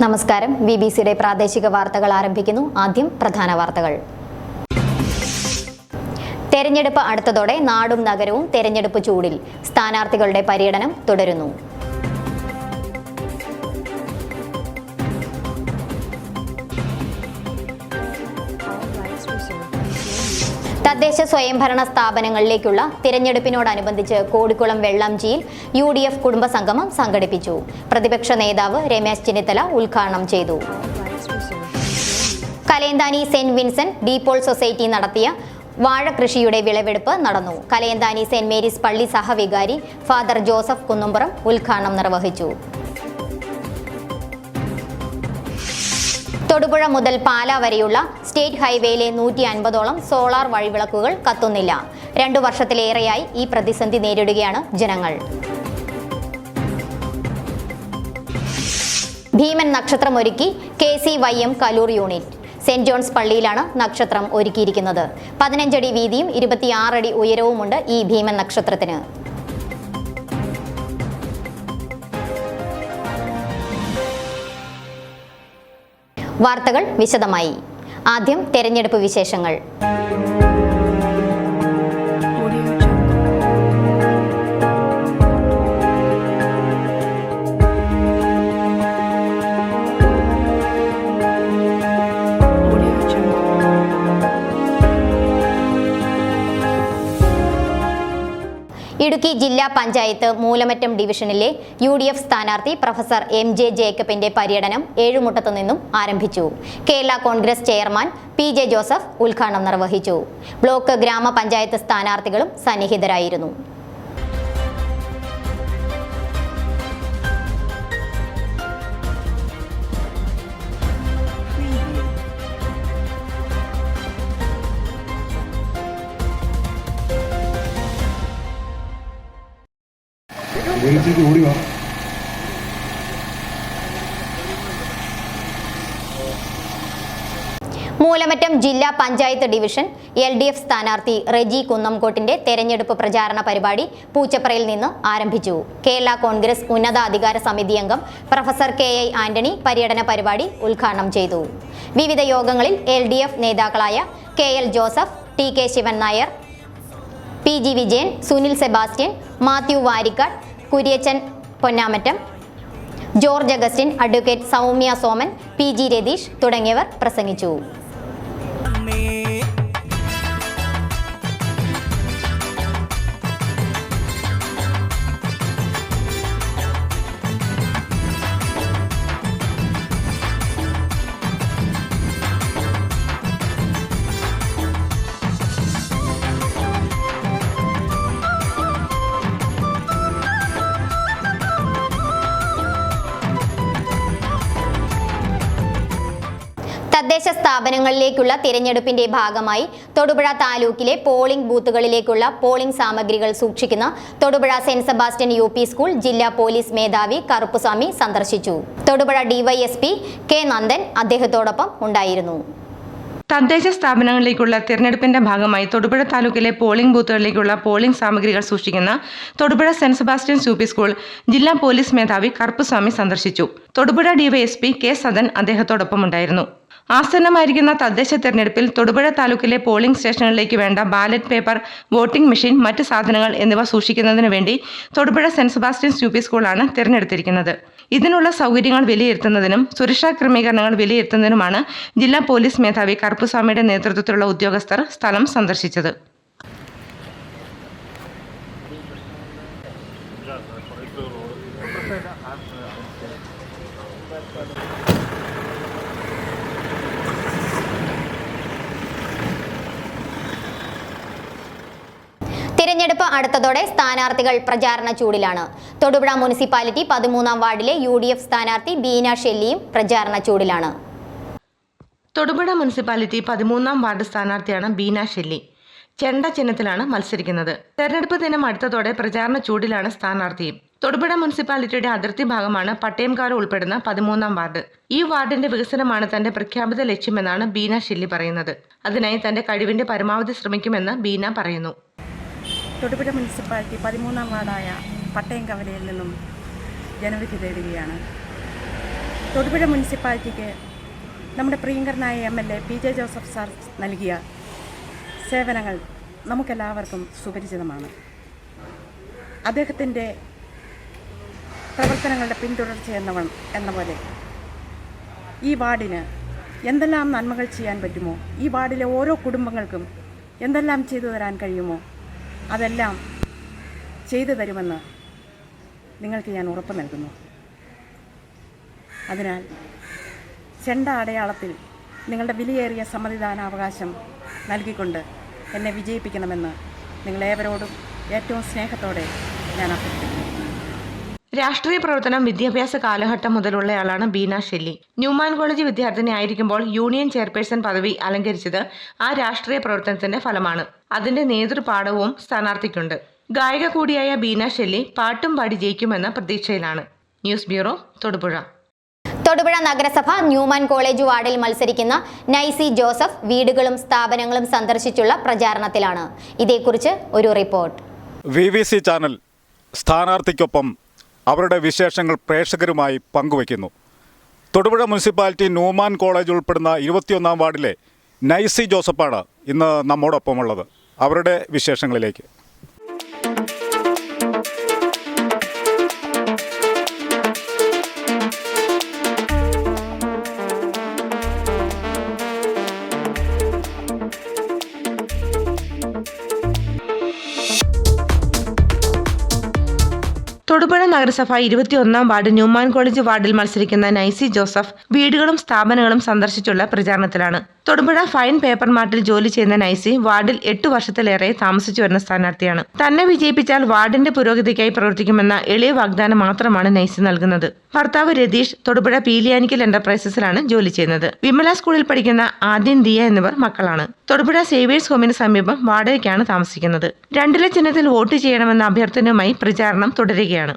നമസ്കാരം. ബിബിസിയുടെ പ്രാദേശിക വാർത്തകൾ ആരംഭിക്കുന്നു. ആദ്യം പ്രധാന വാർത്തകൾ. തെരഞ്ഞെടുപ്പ് അടുത്തതോടെ നാടും നഗരവും തെരഞ്ഞെടുപ്പ് ചൂടിൽ. സ്ഥാനാർത്ഥികളുടെ പര്യടനം തുടരുന്നു. തദ്ദേശ സ്വയംഭരണ സ്ഥാപനങ്ങളിലേക്കുള്ള തിരഞ്ഞെടുപ്പിനോടനുബന്ധിച്ച് കോടിക്കുളം വെള്ളാംചിയിൽ UDF കുടുംബസംഗമം സംഘടിപ്പിച്ചു. പ്രതിപക്ഷ നേതാവ് രമേശ് ചെന്നിത്തല ഉദ്ഘാടനം ചെയ്തു. Kalayanthani saint Vincent De Paul society നടത്തിയ വാഴകൃഷിയുടെ വിളവെടുപ്പ് നടന്നു. കലയന്താനി സെന്റ് മേരീസ് പള്ളി സഹവികാരി ഫാദർ ജോസഫ് കുന്നുംപുറം ഉദ്ഘാടനം നിർവഹിച്ചു. തൊടുപുഴ മുതൽ പാല വരെയുള്ള സ്റ്റേറ്റ് ഹൈവേയിലെ 150ഓളം സോളാർ വഴിവിളക്കുകൾ കത്തുന്നില്ല. 2 വർഷത്തിലേറെയായി ഈ പ്രതിസന്ധി നേരിടുകയാണ് ജനങ്ങൾ. ഭീമൻ നക്ഷത്രമൊരുക്കി KCYM Kaloor unit. Saint John's പള്ളിയിലാണ് നക്ഷത്രം ഒരുക്കിയിരിക്കുന്നത്. 15 അടി വീതിയും 26 അടി ഉയരവുമുണ്ട് ഈ ഭീമൻ നക്ഷത്രത്തിന്. വാർത്തകൾ വിശദമായി. ആദ്യം തെരഞ്ഞെടുപ്പ് വിശേഷങ്ങൾ. ഇടുക്കി ജില്ലാ പഞ്ചായത്ത് മൂലമറ്റം ഡിവിഷനിലെ UDF സ്ഥാനാർത്ഥി പ്രൊഫസർ MJ ജേക്കബിന്റെ പര്യടനം ഏഴുമുട്ടത്തു നിന്നും ആരംഭിച്ചു. Kerala Congress chairman PJ Joseph ഉദ്ഘാടനം നിർവഹിച്ചു. ബ്ലോക്ക് ഗ്രാമപഞ്ചായത്ത് സ്ഥാനാർത്ഥികളും സന്നിഹിതരായിരുന്നു. മൂലമറ്റം ജില്ലാ പഞ്ചായത്ത് ഡിവിഷൻ LDF സ്ഥാനാർത്ഥി റെജി കുന്നംകോട്ടിന്റെ തെരഞ്ഞെടുപ്പ് പ്രചാരണ പരിപാടി പൂച്ചപ്രയിൽ നിന്ന് ആരംഭിച്ചു. കേരള കോൺഗ്രസ് ഉന്നതാധികാര സമിതി അംഗം പ്രൊഫസർ KI ആന്റണി പര്യടന പരിപാടി ഉദ്ഘാടനം ചെയ്തു. വിവിധ യോഗങ്ങളിൽ LDF നേതാക്കളായ KL Joseph, TK Shivan Nair, PG Vijayan, Sunil Sebastian, Mathew Varikkad, Kuryachan Ponnamattam, George Augustine, advocate Soumya Soman, PG Ratheesh തുടങ്ങിയവർ പ്രസംഗിച്ചു. തദ്ദേശ സ്ഥാപനങ്ങളിലേക്കുള്ള തിരഞ്ഞെടുപ്പിന്റെ ഭാഗമായി തൊടുപുഴ താലൂക്കിലെ പോളിംഗ് ബൂത്തുകളിലേക്കുള്ള പോളിംഗ് സാമഗ്രികൾ സൂക്ഷിക്കുന്ന Thodupuzha saint Sebastian UP school ജില്ലാ പോലീസ് മേധാവി കറുപ്പുസ്വാമി സന്ദർശിച്ചു. തൊടുപുഴ DYSP K നന്ദൻ അദ്ദേഹത്തോടൊപ്പം ഉണ്ടായിരുന്നു. തദ്ദേശ സ്ഥാപനങ്ങളിലേക്കുള്ള തിരഞ്ഞെടുപ്പിന്റെ ഭാഗമായി തൊടുപുഴ താലൂക്കിലെ പോളിംഗ് ബൂത്തുകളിലേക്കുള്ള പോളിംഗ് സാമഗ്രികൾ സൂക്ഷിക്കുന്ന Thodupuzha saint Sebastian UP school ജില്ലാ പോലീസ് മേധാവി കറുപ്പുസ്വാമി സന്ദർശിച്ചു. തൊടുപുഴ DYSP K സദൻ അദ്ദേഹത്തോടൊപ്പം ഉണ്ടായിരുന്നു. ആസന്നമായിരിക്കുന്ന തദ്ദേശ തെരഞ്ഞെടുപ്പിൽ തൊടുപുഴ താലൂക്കിലെ പോളിംഗ് സ്റ്റേഷനുകളിലേക്ക് വേണ്ട ബാലറ്റ് പേപ്പർ, വോട്ടിംഗ് മെഷീൻ, മറ്റ് സാധനങ്ങൾ എന്നിവ സൂക്ഷിക്കുന്നതിന് വേണ്ടി തൊടുപുഴ സെന്റ് സെബാസ്റ്റ്യൻ UP സ്കൂളാണ് തിരഞ്ഞെടുത്തിരിക്കുന്നത്. ഇതിനുള്ള സൗകര്യങ്ങൾ വിലയിരുത്തുന്നതിനും സുരക്ഷാ ക്രമീകരണങ്ങൾ വിലയിരുത്തുന്നതിനുമാണ് ജില്ലാ പോലീസ് മേധാവി കറുപ്പുസ്വാമിയുടെ നേതൃത്വത്തിലുള്ള ഉദ്യോഗസ്ഥർ സ്ഥലം സന്ദർശിച്ചത്. തിരഞ്ഞെടുപ്പ് അടുത്തതോടെ സ്ഥാനാർത്ഥികൾ പ്രചാരണ ചൂടിലാണ്. തൊടുപുഴ മുനിസിപ്പാലിറ്റി 13ാം വാർഡിലെ UDF സ്ഥാനാർത്ഥി ബീന ഷെല്ലിയും പ്രചാരണ ചൂടിലാണ്. തൊടുപുഴ മുനിസിപ്പാലിറ്റി 13ാം വാർഡ് സ്ഥാനാർത്ഥിയാണ് ബീന ഷെല്ലി. ചെണ്ട ചിഹ്നത്തിലാണ് മത്സരിക്കുന്നത്. തെരഞ്ഞെടുപ്പ് ദിനം അടുത്തതോടെ പ്രചാരണ ചൂടിലാണ് സ്ഥാനാർത്ഥിയും. തൊടുപുഴ മുനിസിപ്പാലിറ്റിയുടെ അതിർത്തി ഭാഗമാണ് പട്ടയംകാട് ഉൾപ്പെടുന്ന 13ാം വാർഡ്. ഈ വാർഡിന്റെ വികസനമാണ് തന്റെ പ്രഖ്യാപിത ലക്ഷ്യമെന്നാണ് ബീന ഷെല്ലി പറയുന്നത്. അതിനായി തന്റെ കഴിവിന്റെ പരമാവധി ശ്രമിക്കുമെന്ന് ബീന പറയുന്നു. തൊടുപുഴ മുനിസിപ്പാലിറ്റി 13ാം വാർഡായ പട്ടയംകവലയിൽ നിന്നും ജനവിധി തേടുകയാണ്. തൊടുപുഴ മുനിസിപ്പാലിറ്റിക്ക് നമ്മുടെ പ്രിയങ്കരനായ MLA PJ ജോസഫ് സാർ നൽകിയ സേവനങ്ങൾ നമുക്കെല്ലാവർക്കും സുപരിചിതമാണ്. അദ്ദേഹത്തിൻ്റെ പ്രവർത്തനങ്ങളുടെ പിന്തുടർച്ച എന്ന പോലെ ഈ വാർഡിന് എന്തെല്ലാം നന്മകൾ ചെയ്യാൻ പറ്റുമോ, ഈ വാർഡിലെ ഓരോ കുടുംബങ്ങൾക്കും എന്തെല്ലാം ചെയ്തു തരാൻ കഴിയുമോ അതെല്ലാം ചെയ്തു തരുമെന്ന് നിങ്ങൾക്ക് ഞാൻ ഉറപ്പ് നൽകുന്നു. അതിനാൽ ചെണ്ട അടയാളത്തിൽ നിങ്ങളുടെ വിലയേറിയ സമ്മതിദാനാവകാശം നൽകിക്കൊണ്ട് എന്നെ വിജയിപ്പിക്കണമെന്ന് നിങ്ങളേവരോടും ഏറ്റവും സ്നേഹത്തോടെ ഞാൻ അഭ്യർത്ഥിക്കുന്നു. രാഷ്ട്രീയ പ്രവർത്തനം വിദ്യാഭ്യാസ കാലഘട്ടം മുതലുള്ളയാളാണ് ബീന ഷെല്ലി. ന്യൂമാൻ കോളേജ് വിദ്യാർത്ഥിനി ആയിരിക്കുമ്പോൾ യൂണിയൻ ചെയർപേഴ്സൺ പദവി അലങ്കരിച്ചത് ആ രാഷ്ട്രീയ പ്രവർത്തനത്തിന്റെ ഫലമാണ്. അതിന്റെ നേതൃപാഠവും സ്ഥാനാർത്ഥിക്കുണ്ട്. ഗായിക കൂടിയായ ബീന ഷെല്ലി പാട്ടും പാടി ജയിക്കുമെന്ന പ്രതീക്ഷയിലാണ്. News bureau, Thodupuzha. തൊടുപുഴ നഗരസഭ ന്യൂമാൻ കോളേജ് വാർഡിൽ മത്സരിക്കുന്ന നൈസി ജോസഫ് വീടുകളും സ്ഥാപനങ്ങളും സന്ദർശിച്ചുള്ള പ്രചാരണത്തിലാണ്. ഇതേക്കുറിച്ച് ഒരു റിപ്പോർട്ട്. VVC ചാനൽ സ്ഥാനാർത്ഥിക്കൊപ്പം അവരുടെ വിശേഷങ്ങൾ പ്രേക്ഷകരുമായി പങ്കുവയ്ക്കുന്നു. തൊടുപുഴ മുനിസിപ്പാലിറ്റി ന്യൂമാൻ കോളേജ് ഉൾപ്പെടുന്ന 21-ാം വാർഡിലെ നൈസി ജോസഫാണ് ഇന്ന് നമ്മോടൊപ്പമുള്ളത്. അവരുടെ വിശേഷങ്ങളിലേക്ക്. തൊടുപുഴ നഗരസഭ 21-ാം വാർഡ് ന്യൂമാൻ കോളേജ് വാർഡിൽ മത്സരിക്കുന്ന നൈസി ജോസഫ് വീടുകളും സ്ഥാപനങ്ങളും സന്ദർശിച്ചുള്ള പ്രചാരണത്തിലാണ്. തൊടുപുഴ ഫൈൻ പേപ്പർ മാർട്ടിൽ ജോലി ചെയ്യുന്ന നൈസി വാർഡിൽ 8 വർഷത്തിലേറെ താമസിച്ചു വരുന്ന സ്ഥാനാർത്ഥിയാണ്. തന്നെ വിജയിപ്പിച്ചാൽ വാർഡിന്റെ പുരോഗതിക്കായി പ്രവർത്തിക്കുമെന്ന എളിയ വാഗ്ദാനം മാത്രമാണ് നൈസി നൽകുന്നത്. ഭർത്താവ് രതീഷ് തൊടുപുഴ പീലിയാനിക്കൽ എന്റർപ്രൈസസിലാണ് ജോലി ചെയ്യുന്നത്. വിമല സ്കൂളിൽ പഠിക്കുന്ന ആദ്യൻ, ദിയ എന്നിവർ മക്കളാണ്. തൊടുപുഴ സേവിയേഴ്സ് ഹോമിന് സമീപം വാടകയ്ക്കാണ് താമസിക്കുന്നത്. 2 ചിഹ്നത്തിൽ വോട്ട് ചെയ്യണമെന്ന അഭ്യർത്ഥനയുമായി പ്രചാരണം തുടരുകയാണ്.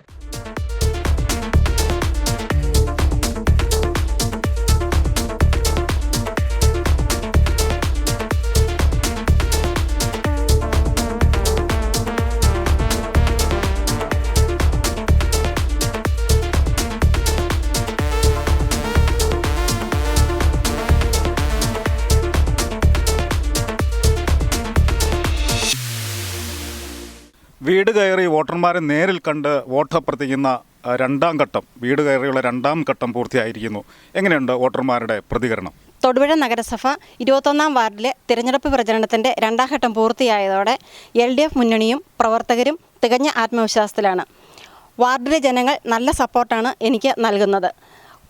വീട് കയറി വോട്ടർമാരെ നേരിൽ കണ്ട് വോട്ടഭ്യർത്ഥിക്കുന്ന രണ്ടാം ഘട്ടം, വീട് കയറിയുള്ള 2ാം ഘട്ടം പൂർത്തിയായിരിക്കുന്നു. എങ്ങനെയുണ്ട് വോട്ടർമാരുടെ പ്രതികരണം? തൊടുപുഴ നഗരസഭ 21-ാം വാർഡിലെ തിരഞ്ഞെടുപ്പ് പ്രചരണത്തിൻ്റെ 2ാം ഘട്ടം പൂർത്തിയായതോടെ LDF മുന്നണിയും പ്രവർത്തകരും തികഞ്ഞ ആത്മവിശ്വാസത്തിലാണ്. വാർഡിലെ ജനങ്ങൾ നല്ല സപ്പോർട്ടാണ് എനിക്ക് നൽകുന്നത്.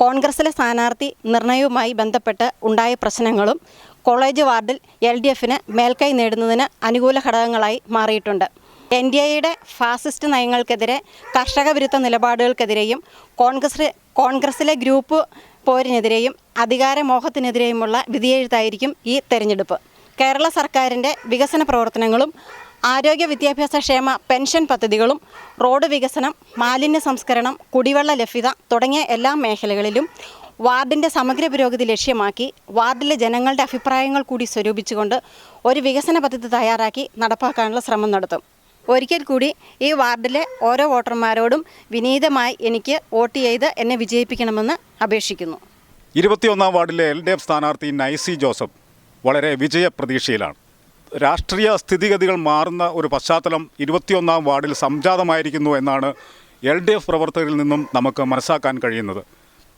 കോൺഗ്രസിലെ സ്ഥാനാർത്ഥി നിർണയവുമായി ബന്ധപ്പെട്ട് ഉണ്ടായ പ്രശ്നങ്ങളും കോളേജ് വാർഡിൽ LDFന് മേൽക്കൈ നേടുന്നതിന് അനുകൂല ഘടകങ്ങളായി മാറിയിട്ടുണ്ട്. NDAയുടെ ഫാസിസ്റ്റ് നയങ്ങൾക്കെതിരെ, കർഷക വിരുദ്ധ നിലപാടുകൾക്കെതിരെയും കോൺഗ്രസിലെ ഗ്രൂപ്പ് പോരിനെതിരെയും അധികാരമോഹത്തിനെതിരെയുമുള്ള വിധിയെഴുത്തായിരിക്കും ഈ തെരഞ്ഞെടുപ്പ്. കേരള സർക്കാരിൻ്റെ വികസന പ്രവർത്തനങ്ങളും ആരോഗ്യ വിദ്യാഭ്യാസ ക്ഷേമ പെൻഷൻ പദ്ധതികളും റോഡ് വികസനം, മാലിന്യ സംസ്കരണം, കുടിവെള്ള ലഭ്യത തുടങ്ങിയ എല്ലാ മേഖലകളിലും വാർഡിൻ്റെ സമഗ്ര പുരോഗതി ലക്ഷ്യമാക്കി വാർഡിലെ ജനങ്ങളുടെ അഭിപ്രായങ്ങൾ കൂടി സ്വരൂപിച്ചുകൊണ്ട് ഒരു വികസന പദ്ധതി തയ്യാറാക്കി നടപ്പാക്കാനുള്ള ശ്രമം നടത്തും. ഒരിക്കൽ കൂടി ഈ വാർഡിലെ ഓരോ വോട്ടർമാരോടും വിനീതമായി എനിക്ക് വോട്ട് ചെയ്ത് എന്നെ വിജയിപ്പിക്കണമെന്ന് അപേക്ഷിക്കുന്നു. 21-ാം വാർഡിലെ LDF സ്ഥാനാർത്ഥി നൈസി ജോസഫ് വളരെ വിജയപ്രതീക്ഷയിലാണ്. രാഷ്ട്രീയ സ്ഥിതിഗതികൾ മാറുന്ന ഒരു പശ്ചാത്തലം 21-ാം വാർഡിൽ സംജാതമായിരിക്കുന്നു എന്നാണ് LDF പ്രവർത്തകരിൽ നിന്നും നമുക്ക് മനസ്സിലാക്കാൻ കഴിയുന്നത്.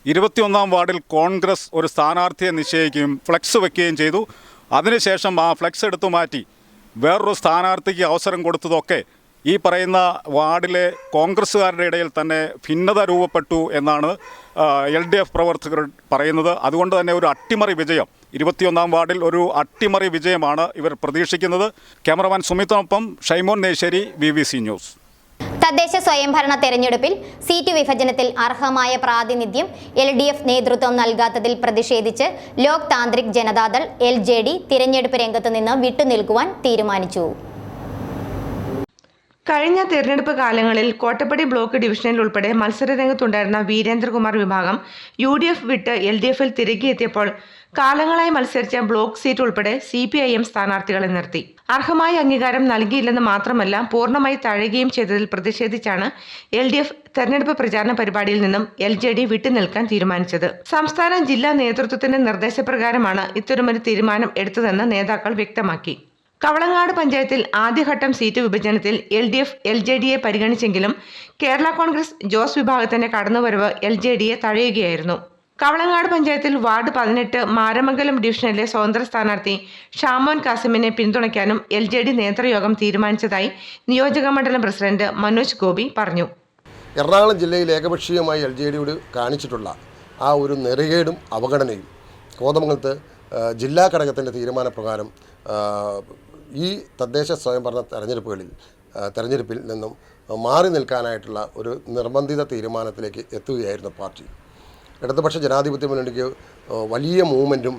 21-ാം വാർഡിൽ കോൺഗ്രസ് ഒരു സ്ഥാനാർത്ഥിയെ നിശ്ചയിക്കുകയും ഫ്ലെക്സ് വയ്ക്കുകയും ചെയ്തു. അതിനുശേഷം ആ ഫ്ലെക്സ് എടുത്തു മാറ്റി വേറൊരു സ്ഥാനാർത്ഥിക്ക് അവസരം കൊടുത്തതൊക്കെ ഈ പറയുന്ന വാർഡിലെ കോൺഗ്രസ്സുകാരുടെ ഇടയിൽ തന്നെ ഭിന്നത രൂപപ്പെട്ടു എന്നാണ് LDF പ്രവർത്തകർ പറയുന്നത്. അതുകൊണ്ട് തന്നെ ഒരു അട്ടിമറി വിജയം, 21-ാം വാർഡിൽ ഒരു അട്ടിമറി വിജയമാണ് ഇവർ പ്രതീക്ഷിക്കുന്നത്. ക്യാമറമാൻ സുമിത്തിനൊപ്പം ഷൈമോൻ നെയ്ശ്ശേരി, VVC ന്യൂസ്. തദ്ദേശ സ്വയംഭരണ തെരഞ്ഞെടുപ്പിൽ സീറ്റ് വിഭജനത്തിൽ അർഹമായ പ്രാതിനിധ്യം LDF നേതൃത്വം നൽകാത്തതിൽ പ്രതിഷേധിച്ച് ലോക് താന്ത്രിക് ജനതാദൾ LJD തിരഞ്ഞെടുപ്പ് രംഗത്ത് നിന്ന് വിട്ടുനിൽക്കുവാൻ തീരുമാനിച്ചു. കഴിഞ്ഞ തെരഞ്ഞെടുപ്പ് കാലങ്ങളിൽ കോട്ടപ്പടി ബ്ലോക്ക് ഡിവിഷനിൽ ഉൾപ്പെടെ മത്സരരംഗത്തുണ്ടായിരുന്ന വീരേന്ദ്രകുമാർ വിഭാഗം UDF വിട്ട് LDFൽ തിരികെ എത്തിയപ്പോൾ കാലങ്ങളായി മത്സരിച്ച ബ്ലോക്ക് സീറ്റ് ഉൾപ്പെടെ CPIM സ്ഥാനാർത്ഥികളെ നിർത്തി. അർഹമായ അംഗീകാരം നൽകിയില്ലെന്ന് മാത്രമല്ല പൂർണ്ണമായി തഴയുകയും ചെയ്തതിൽ പ്രതിഷേധിച്ചാണ് LDF തെരഞ്ഞെടുപ്പ് പ്രചാരണ പരിപാടിയിൽ നിന്നും LJD വിട്ടുനിൽക്കാൻ തീരുമാനിച്ചത്. സംസ്ഥാന ജില്ലാ നേതൃത്വത്തിന്റെ നിർദ്ദേശപ്രകാരമാണ് ഇത്തരമൊരു തീരുമാനം എടുത്തതെന്ന് നേതാക്കൾ വ്യക്തമാക്കി. കവളങ്ങാട് പഞ്ചായത്തിൽ ആദ്യഘട്ടം സീറ്റ് വിഭജനത്തിൽ LDF LJDയെ പരിഗണിച്ചെങ്കിലും കേരള കോൺഗ്രസ് ജോസ് വിഭാഗത്തിന്റെ കടന്നുവരവ് LJDയെ തഴയുകയായിരുന്നു. കവളങ്ങാട് പഞ്ചായത്തിൽ വാർഡ് 18 മാരമംഗലം ഡിവിഷനിലെ സ്വതന്ത്ര സ്ഥാനാർത്ഥി ഷാമോൻ കാസിമിനെ പിന്തുണയ്ക്കാനും LJD നേതൃയോഗം തീരുമാനിച്ചതായി നിയോജക മണ്ഡലം പ്രസിഡന്റ് മനോജ് ഗോപി പറഞ്ഞു. എറണാകുളം ജില്ലയിൽ ഏകപക്ഷീയമായി LJDയോട് കാണിച്ചിട്ടുള്ള ആ ഒരു നെറുകേടും അവഗണനയും കോതമംഗലത്ത് ജില്ലാ ഘടകത്തിൻ്റെ തീരുമാനപ്രകാരം ഈ തദ്ദേശ സ്വയംഭരണ തെരഞ്ഞെടുപ്പിൽ നിന്നും മാറി നിൽക്കാനായിട്ടുള്ള ഒരു നിർബന്ധിത തീരുമാനത്തിലേക്ക് എത്തുകയായിരുന്നു പാർട്ടി. ഇടതുപക്ഷ ജനാധിപത്യ മുന്നണിക്ക് വലിയ മൂവ്മെൻറ്റും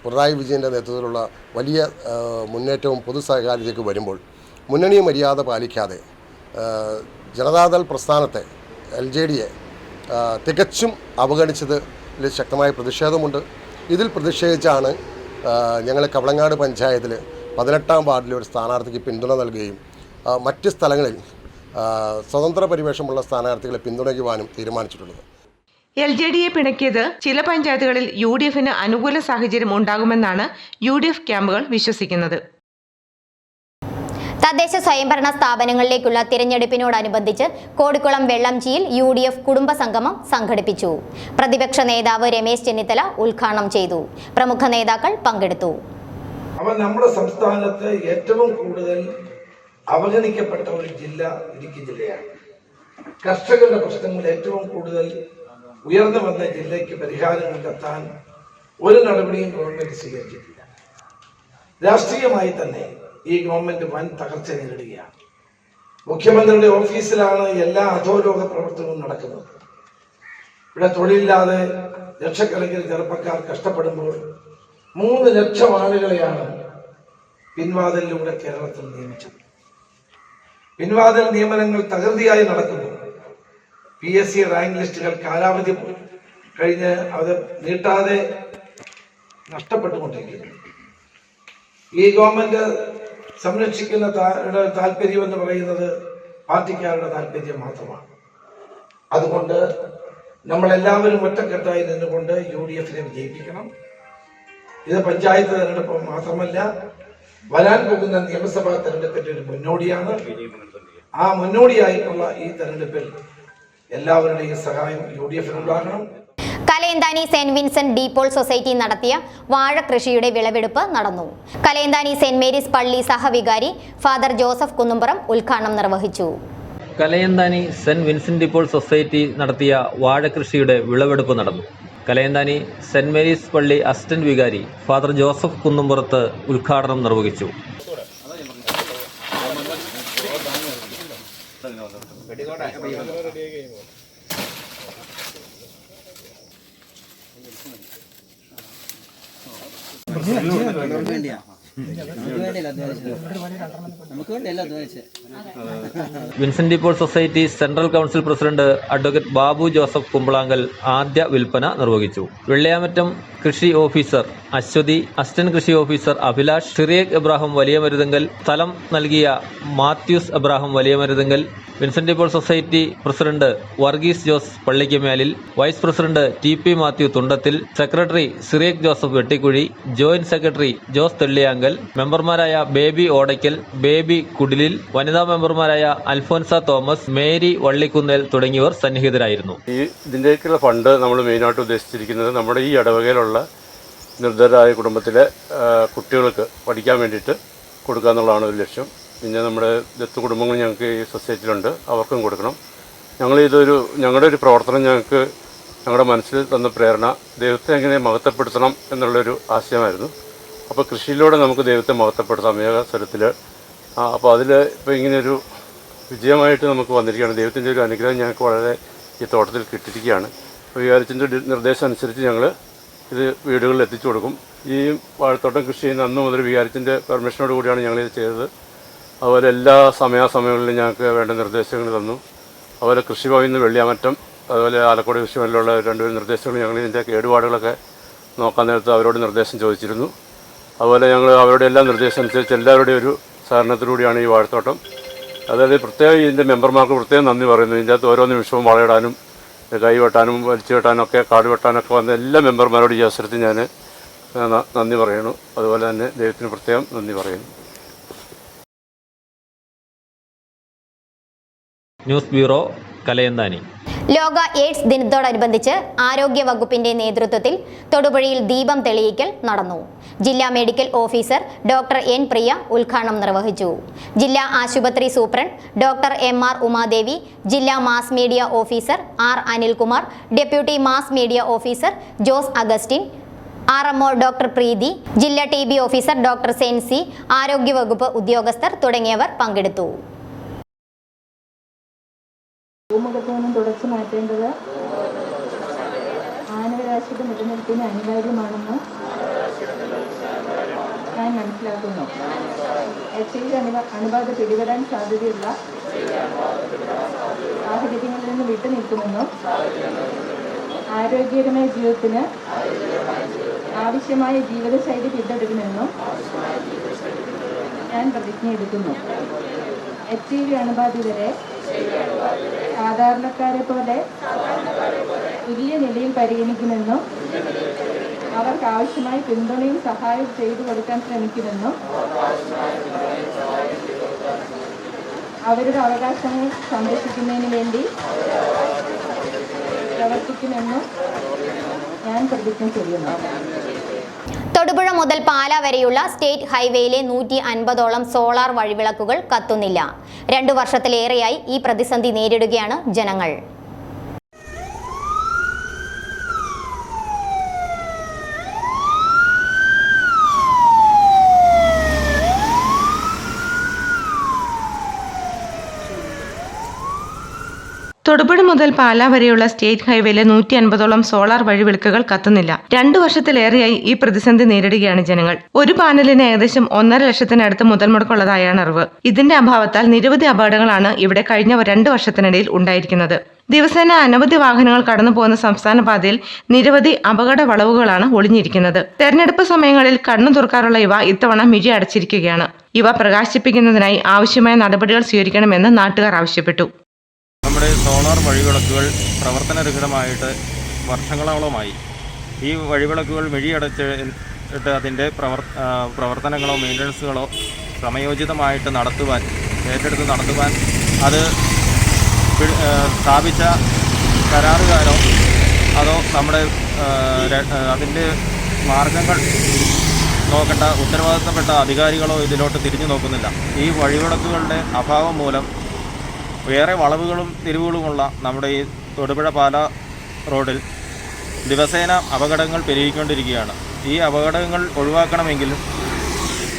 പിണറായി വിജയൻ്റെ നേതൃത്വത്തിലുള്ള വലിയ മുന്നേറ്റവും പൊതുസഹകാര്യത്തിലേക്ക് വരുമ്പോൾ മുന്നണി മര്യാദ പാലിക്കാതെ ജനതാദൾ പ്രസ്ഥാനത്തെ LJDയെ തികച്ചും അവഗണിച്ചതിൽ ശക്തമായ പ്രതിഷേധമുണ്ട്. ഇതിൽ പ്രതിഷേധിച്ചാണ് ഞങ്ങൾ കവളങ്ങാട് പഞ്ചായത്തിൽ 18-ാം വാർഡിലെ ഒരു സ്ഥാനാർത്ഥിക്ക് പിന്തുണ നൽകുകയും മറ്റ് സ്ഥലങ്ങളിൽ സ്വതന്ത്ര പരിവേഷമുള്ള സ്ഥാനാർത്ഥികളെ പിന്തുണയ്ക്കുവാനും തീരുമാനിച്ചിട്ടുള്ളത്. LJDയെ പിണക്കിയത് ചില പഞ്ചായത്തുകളിൽ UDFന് അനുകൂല സാഹചര്യം ഉണ്ടാകുമെന്നാണ് UDF ക്യാമ്പുകൾ വിശ്വസിക്കുന്നത്. തദ്ദേശ സ്വയംഭരണ സ്ഥാപനങ്ങളിലേക്കുള്ള തിരഞ്ഞെടുപ്പിനോടനുബന്ധിച്ച് കോടിക്കുളം വെള്ളംചിയിൽ UDF കുടുംബസംഗമം സംഘടിപ്പിച്ചു. പ്രതിപക്ഷ നേതാവ് രമേശ് ചെന്നിത്തല ഉദ്ഘാടനം ചെയ്തു. പ്രമുഖ നേതാക്കൾ പങ്കെടുത്തു. നമ്മുടെ സംസ്ഥാനത്ത് ഏറ്റവും കൂടുതൽ അവഗണിക്കപ്പെട്ട ഒരു ജില്ല ഇടുക്കി ജില്ലയാണ്. കർഷകരുടെ പ്രശ്നങ്ങൾ ഏറ്റവും കൂടുതൽ ഉയർന്നു വന്ന ജില്ലയ്ക്ക് പരിഹാരം കണ്ടെത്താൻ ഒരു നടപടിയും ഗവൺമെന്റ് സ്വീകരിച്ചിട്ടില്ല. രാഷ്ട്രീയമായി തന്നെ ഈ ഗവൺമെന്റ് വൻ തകർച്ച നേരിടുകയാണ്. മുഖ്യമന്ത്രിയുടെ ഓഫീസിലാണ് എല്ലാ അധോലോക പ്രവർത്തനവും നടക്കുന്നത്. ഇവിടെ തൊഴിലില്ലാതെ ലക്ഷക്കണക്കിന് ചെറുപ്പക്കാർ കഷ്ടപ്പെടുമ്പോൾ 3 ലക്ഷം ആളുകളെയാണ് പിൻവാതിലിലൂടെ കേരളത്തിൽ നിയമിച്ചത്. പിൻവാതിൽ നിയമനങ്ങൾ തകൃതിയായി നടക്കുന്നു. PSC റാങ്ക് ലിസ്റ്റുകൾ കാലാവധി കഴിഞ്ഞ് അത് നീട്ടാതെ നഷ്ടപ്പെട്ടുകൊണ്ടിരിക്കുന്നു. ഈ ഗവൺമെന്റ് സംരക്ഷിക്കുന്ന താല്പര്യം എന്ന് പറയുന്നത് പാർട്ടിക്കാരുടെ താല്പര്യം മാത്രമാണ്. അതുകൊണ്ട് നമ്മളെല്ലാവരും ഒറ്റക്കെട്ടായി നിന്നുകൊണ്ട് UDFനെ വിജയിപ്പിക്കണം. ഇത് പഞ്ചായത്ത് തെരഞ്ഞെടുപ്പ് മാത്രമല്ല, വരാൻ പോകുന്ന നിയമസഭാ തെരഞ്ഞെടുപ്പിന്റെ ഒരു മുന്നോടിയാണ്. ആ മുന്നോടിയായിട്ടുള്ള ഈ തെരഞ്ഞെടുപ്പിൽ എല്ലാവരുടെയും സഹായം UDFനുണ്ടാകണം. Kalayanthani saint Vincent De Paul society നടത്തിയ വാഴ കൃഷിയുടെ വിളവെടുപ്പ് നടന്നു. കലയന്താനി സെന്റ് മേരീസ് പള്ളി സഹവികാരി ഫാദർ ജോസഫ് കുന്നുംപുറം ഉദ്ഘാടനം നിർവഹിച്ചു. Kalayanthani saint Vincent De Paul society നടത്തിയ വാഴ കൃഷിയുടെ വിളവെടുപ്പ് നടന്നു. കലയന്താനി സെന്റ് മേരീസ് പള്ളി അസിസ്റ്റന്റ് വികാരി ഫാദർ ജോസഫ് കുന്നുംപുറത്ത് ഉദ്ഘാടനം നിർവഹിച്ചു. Vincent De Paul society central council president advocate Babu Joseph Kumbalankal ആദ്യ വിൽപ്പന നിർവഹിച്ചു. വെള്ളിയാമറ്റം കൃഷി ഓഫീസർ അശ്വതി, അസിസ്റ്റന്റ് കൃഷി officer Abhilash, Cyriac Abraham Valiya Maruthankal, സ്ഥലം നൽകിയ Mathews Abraham Valiya Maruthankal, Vincent De Paul society president Varghese Jose Pallikkamelil, vice president TP Mathew Thundathil, secretary Cyriac Joseph Vettikkuzhi, joint secretary Jose Theliyankal, മെമ്പർമാരായ ബേബി ഓടയ്ക്കൽ, ബേബി കുടിലിൽ, വനിതാ മെമ്പർമാരായ അൽഫോൻസ തോമസ്, മേരി വള്ളിക്കുന്നേൽ തുടങ്ങിയവർ സന്നിഹിതരായിരുന്നു. ഇതിൻ്റെയൊക്കെയുള്ള ഫണ്ട് നമ്മൾ മെയിനായിട്ട് ഉദ്ദേശിച്ചിരിക്കുന്നത് നമ്മുടെ ഈ ഇടവകയിലുള്ള നിർധരായ കുടുംബത്തിലെ കുട്ടികൾക്ക് പഠിക്കാൻ വേണ്ടിയിട്ട് കൊടുക്കുക എന്നുള്ളതാണ് ഒരു ലക്ഷ്യം. പിന്നെ നമ്മുടെ ദത്ത് കുടുംബങ്ങൾ ഞങ്ങൾക്ക് ഈ സൊസൈറ്റിയിലുണ്ട്, അവർക്കും കൊടുക്കണം. ഞങ്ങളുടെ ഒരു പ്രവർത്തനം ഞങ്ങളുടെ മനസ്സിൽ തന്ന പ്രേരണ ദൈവത്തെ എങ്ങനെ മഹത്വപ്പെടുത്തണം എന്നുള്ളൊരു ആശയമായിരുന്നു. അപ്പോൾ കൃഷിയിലൂടെ നമുക്ക് ദൈവത്തെ മഹത്വപ്പെടുത്താം ഏക സ്വരത്തിൽ. അപ്പോൾ അതിൽ ഇപ്പോൾ ഇങ്ങനെയൊരു വിജയമായിട്ട് നമുക്ക് വന്നിരിക്കുകയാണ്. ദൈവത്തിൻ്റെ ഒരു അനുഗ്രഹം ഞങ്ങൾക്ക് വളരെ ഈ തോട്ടത്തിൽ കിട്ടിയിരിക്കുകയാണ്. വികാരിച്ചിൻ്റെ നിർദ്ദേശം അനുസരിച്ച് ഞങ്ങൾ ഇത് വീടുകളിൽ എത്തിച്ചു കൊടുക്കും. ഈ വാഴത്തോട്ടം കൃഷി ചെയ്യുന്ന അന്ന് മുതൽ വികാരിച്ചിൻ്റെ പെർമിഷനോട് കൂടിയാണ് ഞങ്ങളിത് ചെയ്തത്. അതുപോലെ എല്ലാ സമയാസമയങ്ങളിലും ഞങ്ങൾക്ക് വേണ്ട നിർദ്ദേശങ്ങൾ തന്നു. അതുപോലെ കൃഷിഭവനിൽ നിന്ന് വെള്ളിയാമറ്റം, അതുപോലെ ആലക്കോട് കൃഷിഭവനിലുള്ള 2 നിർദ്ദേശങ്ങൾ ഞങ്ങൾ ഇതിൻ്റെ കേടുപാടുകളൊക്കെ നോക്കാൻ നേരത്ത് അവരോട് നിർദ്ദേശം ചോദിച്ചിരുന്നു. അതുപോലെ ഞങ്ങൾ അവരുടെ എല്ലാ നിർദ്ദേശം അനുസരിച്ച് എല്ലാവരുടെയും ഒരു സഹകരണത്തിലൂടെയാണ് ഈ വാഴത്തോട്ടം. അതായത് പ്രത്യേകം ഇതിൻ്റെ മെമ്പർമാർക്ക് പ്രത്യേകം നന്ദി പറയുന്നു. ഇതിൻ്റെ അകത്ത് ഓരോ നിമിഷവും വളയിടാനും കൈ വെട്ടാനും വലിച്ചു വെട്ടാനും ഒക്കെ കാട് വെട്ടാനൊക്കെ വന്ന എല്ലാ മെമ്പർമാരോട് ഈ അവസരത്തിൽ ഞാൻ നന്ദി പറയുന്നു. അതുപോലെ തന്നെ ദൈവത്തിന് പ്രത്യേകം നന്ദി പറയുന്നു. News bureau, Kalayanthani. ലോക എയ്ഡ്സ് ദിനത്തോടനുബന്ധിച്ച് ആരോഗ്യ വകുപ്പിന്റെ നേതൃത്വത്തിൽ തൊടുപുഴയിൽ ദീപം തെളിയിക്കൽ നടന്നു. ജില്ലാ medical officer doctor N Priya ഉദ്ഘാടനം നിർവഹിച്ചു. ജില്ലാ ആശുപത്രി സൂപ്രണ്ട് ഡോക്ടർ MR ഉമാദേവി, ജില്ലാ mass media officer R Anilkumar, deputy mass media officer Jose Augustine, RMO doctor Preethi, ജില്ലാ TB ഓഫീസർ ഡോക്ടർ സെൻസി, ആരോഗ്യവകുപ്പ് ഉദ്യോഗസ്ഥർ തുടങ്ങിയവർ പങ്കെടുത്തു. ഭൂമുഖത്ത് നിന്നും തുടച്ചു മാറ്റേണ്ടത് മാനവരാശിയുടെ നിലനിൽപ്പിന് അനിവാര്യമാണെന്ന് ഞാൻ മനസ്സിലാക്കുന്നു. HIV അണുബാധ പിടിപെടാൻ സാധ്യതയുള്ള സാഹചര്യങ്ങളിൽ നിന്ന് വിട്ടുനിൽക്കുമെന്നും ആരോഗ്യകരമായ ജീവിതത്തിന് ആവശ്യമായ ജീവിതശൈലി പിന്തുടരുമെന്നും ഞാൻ പ്രതിജ്ഞയെടുക്കുന്നു. HIV അണുബാധിതരെ സാധാരണക്കാരെ പോലെ തുല്യ നിലയിൽ പരിഗണിക്കുമെന്നും അവർക്ക് ആവശ്യമായ പിന്തുണയും സഹായവും ചെയ്തു കൊടുക്കാൻ ശ്രമിക്കുമെന്നും അവരുടെ അവകാശങ്ങൾ സംരക്ഷിക്കുന്നതിന് വേണ്ടി പ്രവർത്തിക്കുമെന്നും ഞാൻ പ്രതിജ്ഞ ചെയ്യുന്നു. തൊടുപുഴ മുതൽ പാല വരെയുള്ള സ്റ്റേറ്റ് ഹൈവേയിലെ 150ഓളം സോളാർ വഴിവിളക്കുകൾ കത്തുന്നില്ല. 2 വർഷത്തിലേറെയായി ഈ പ്രതിസന്ധി നേരിടുകയാണ് ജനങ്ങൾ. തൊടുപുഴ മുതൽ പാല വരെയുള്ള സ്റ്റേറ്റ് ഹൈവേയിലെ 150ഓളം സോളാർ വഴിവിളക്കുകൾ കത്തുന്നില്ല. 2 വർഷത്തിലേറെയായി ഈ പ്രതിസന്ധി നേരിടുകയാണ് ജനങ്ങൾ. ഒരു പാനലിന് ഏകദേശം 1.5 ലക്ഷത്തിനടുത്ത് മുതൽ മുടക്കുള്ളതായാണ് അറിവ്. ഇതിന്റെ അഭാവത്താൽ നിരവധി അപകടങ്ങളാണ് ഇവിടെ കഴിഞ്ഞ 2 വർഷത്തിനിടയിൽ ഉണ്ടായിരിക്കുന്നത്. ദിവസേന അനവധി വാഹനങ്ങൾ കടന്നു പോകുന്ന സംസ്ഥാന പാതയിൽ നിരവധി അപകട വളവുകളാണ് ഒളിഞ്ഞിരിക്കുന്നത്. തെരഞ്ഞെടുപ്പ് സമയങ്ങളിൽ കണ്ണു തുറക്കാറുള്ള ഇവ ഇത്തവണ മിഴി അടച്ചിരിക്കുകയാണ്. ഇവ പ്രകാശിപ്പിക്കുന്നതിനായി ആവശ്യമായ നടപടികൾ സ്വീകരിക്കണമെന്ന് നാട്ടുകാർ ആവശ്യപ്പെട്ടു. നമ്മുടെ സോളാർ വഴിവിളക്കുകൾ പ്രവർത്തനരഹിതമായിട്ട് വർഷങ്ങളോളമായി. ഈ വഴിവിളക്കുകൾ മിഴിയടച്ചിട്ട് അതിൻ്റെ പ്രവർത്തനങ്ങളോ മെയിൻ്റനൻസുകളോ സമയോചിതമായിട്ട് ഏറ്റെടുത്ത് നടത്തുവാൻ അത് സ്ഥാപിച്ച കരാറുകാരോ അതോ നമ്മുടെ അതിൻ്റെ മാർഗങ്ങൾ നോക്കേണ്ട ഉത്തരവാദിത്തപ്പെട്ട അധികാരികളോ ഇതിലോട്ട് തിരിഞ്ഞു നോക്കുന്നില്ല. ഈ വഴിവിളക്കുകളുടെ അഭാവം മൂലം വേറെ വളവുകളും തിരിവുകളുമുള്ള നമ്മുടെ ഈ തൊടുപുഴ പാല റോഡിൽ ദിവസേന അപകടങ്ങൾ പെരുകിക്കൊണ്ടിരിക്കുകയാണ്. ഈ അപകടങ്ങൾ ഒഴിവാക്കണമെങ്കിൽ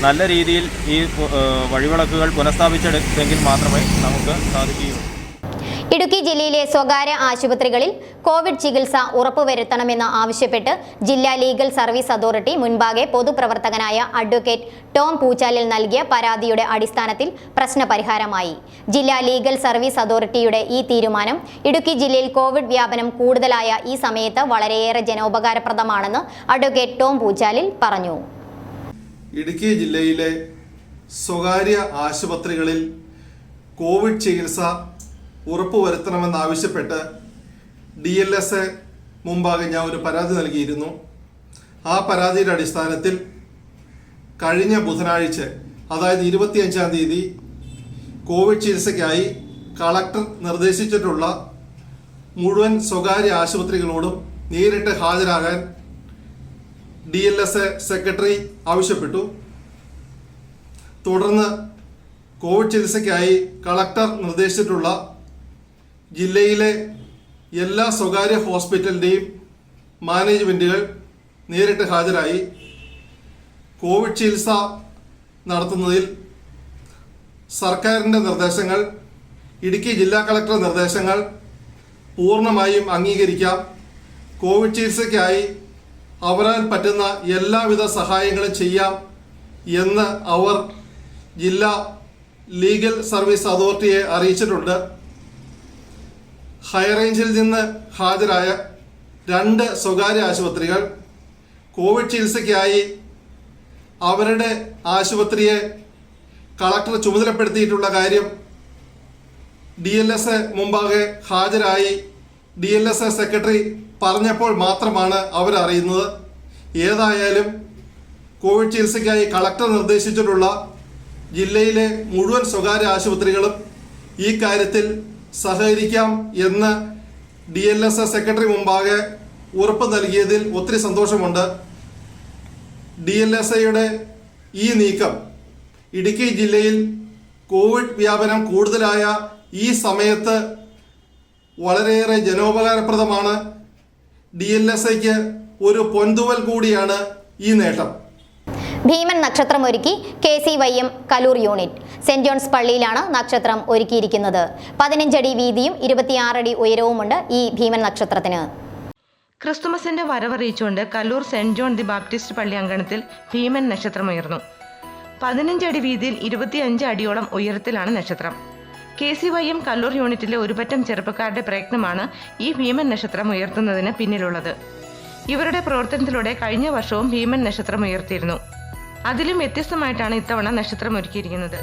നല്ല രീതിയിൽ ഈ വഴിവിളക്കുകൾ പുനഃസ്ഥാപിച്ചെടുത്തെങ്കിൽ മാത്രമേ നമുക്ക് സാധിക്കുകയുള്ളൂ. ഇടുക്കി ജില്ലയിലെ സ്വകാര്യ ആശുപത്രികളിൽ കോവിഡ് ചികിത്സ ഉറപ്പുവരുത്തണമെന്ന് ആവശ്യപ്പെട്ട് ജില്ലാ ലീഗൽ സർവീസ് അതോറിറ്റി മുൻപാകെ പൊതുപ്രവർത്തകനായ അഡ്വക്കേറ്റ് ടോം പൂച്ചാലിൽ നൽകിയ പരാതിയുടെ അടിസ്ഥാനത്തിൽ പ്രശ്നപരിഹാരമായി. ജില്ലാ ലീഗൽ സർവീസ് അതോറിറ്റിയുടെ ഈ തീരുമാനം ഇടുക്കി ജില്ലയിൽ കോവിഡ് വ്യാപനം കൂടുതലായ ഈ സമയത്ത് വളരെയേറെ ജനോപകാരപ്രദമാണെന്ന് അഡ്വക്കേറ്റ് ടോം പൂച്ചാലിൽ പറഞ്ഞു. ഇടുക്കി ജില്ലയിലെ സ്വകാര്യ ആശുപത്രികളിൽ കോവിഡ് ചികിത്സ ഉറപ്പുവരുത്തണമെന്നാവശ്യപ്പെട്ട് DLSA മുമ്പാകെ ഞാൻ ഒരു പരാതി നൽകിയിരുന്നു. ആ പരാതിയുടെ അടിസ്ഥാനത്തിൽ കഴിഞ്ഞ ബുധനാഴ്ച, അതായത് 25-ാം തീയതി, കോവിഡ് ചികിത്സയ്ക്കായി കളക്ടർ നിർദ്ദേശിച്ചിട്ടുള്ള മുഴുവൻ സ്വകാര്യ ആശുപത്രികളോടും നേരിട്ട് ഹാജരാകാൻ DLSA സെക്രട്ടറി ആവശ്യപ്പെട്ടു. തുടർന്ന് കോവിഡ് ചികിത്സയ്ക്കായി കളക്ടർ നിർദ്ദേശിച്ചിട്ടുള്ള ജില്ലയിലെ എല്ലാ സ്വകാര്യ ഹോസ്പിറ്റലിൻ്റെയും മാനേജ്മെൻറ്റുകൾ നേരിട്ട് ഹാജരായി കോവിഡ് ചികിത്സ നടത്തുന്നതിൽ സർക്കാരിൻ്റെ നിർദ്ദേശങ്ങൾ, ഇടുക്കി ജില്ലാ കളക്ടർ നിർദ്ദേശങ്ങൾ പൂർണ്ണമായും അംഗീകരിക്കാം. കോവിഡ് ചികിത്സയ്ക്കായി അവരാൽ പറ്റുന്ന എല്ലാവിധ സഹായങ്ങളും ചെയ്യാം എന്ന് അവർ ജില്ലാ ലീഗൽ സർവീസ് അതോറിറ്റിയെ അറിയിച്ചിട്ടുണ്ട്. ഹൈറേഞ്ചിൽ നിന്ന് ഹാജരായ 2 സ്വകാര്യ ആശുപത്രികൾ കോവിഡ് ചികിത്സയ്ക്കായി അവരുടെ ആശുപത്രിയെ കളക്ടർ ചുമതലപ്പെടുത്തിയിട്ടുള്ള കാര്യം DLSA മുമ്പാകെ ഹാജരായി DLSA സെക്രട്ടറി പറഞ്ഞപ്പോൾ മാത്രമാണ് അവരറിയുന്നത്. ഏതായാലും കോവിഡ് ചികിത്സയ്ക്കായി കളക്ടർ നിർദ്ദേശിച്ചിട്ടുള്ള ജില്ലയിലെ മുഴുവൻ സ്വകാര്യ ആശുപത്രികളും ഈ കാര്യത്തിൽ സഹകരിക്കാം എന്ന് DLSA സെക്രട്ടറി മുമ്പാകെ ഉറപ്പ് നൽകിയതിൽ ഒത്തിരി സന്തോഷമുണ്ട്. DLSAയുടെ ഈ നീക്കം ഇടുക്കി ജില്ലയിൽ കോവിഡ് വ്യാപനം കൂടുതലായ ഈ സമയത്ത് വളരെയേറെ ജനോപകാരപ്രദമാണ്. DLSAയ്ക്ക് ഒരു പൊൻതുവൽ കൂടിയാണ് ഈ നേട്ടം. ഭീമൻ നക്ഷത്രം ഒരുക്കി KCYM Kaloor unit. Saint John's പള്ളിയിലാണ് നക്ഷത്രം ഒരുക്കിയിരിക്കുന്നത്. 15 അടി വീതിയും 26 അടി ഉയരവുമുണ്ട് ഈ ഭീമൻ നക്ഷത്രത്തിന്. ക്രിസ്തുമസിന്റെ വരവറിയിച്ചുകൊണ്ട് Kallur saint John the Baptist പള്ളി അങ്കണത്തിൽ ഭീമൻ നക്ഷത്രമുയർന്നു. 15 അടി വീതിയിൽ 25 അടിയോളം ഉയരത്തിലാണ് നക്ഷത്രം. KCYM കല്ലൂർ യൂണിറ്റിലെ ഒരുപറ്റം ചെറുപ്പക്കാരുടെ പ്രയത്നമാണ് ഈ ഭീമൻ നക്ഷത്രം ഉയർത്തുന്നതിന് പിന്നിലുള്ളത്. ഇവരുടെ പ്രവർത്തനത്തിലൂടെ കഴിഞ്ഞ വർഷവും ഭീമൻ നക്ഷത്രം ഉയർത്തിയിരുന്നു. അതിലും വ്യത്യസ്തമായിട്ടാണ് ഇത്തവണ നക്ഷത്രം ഒരുക്കിയിരിക്കുന്നത്.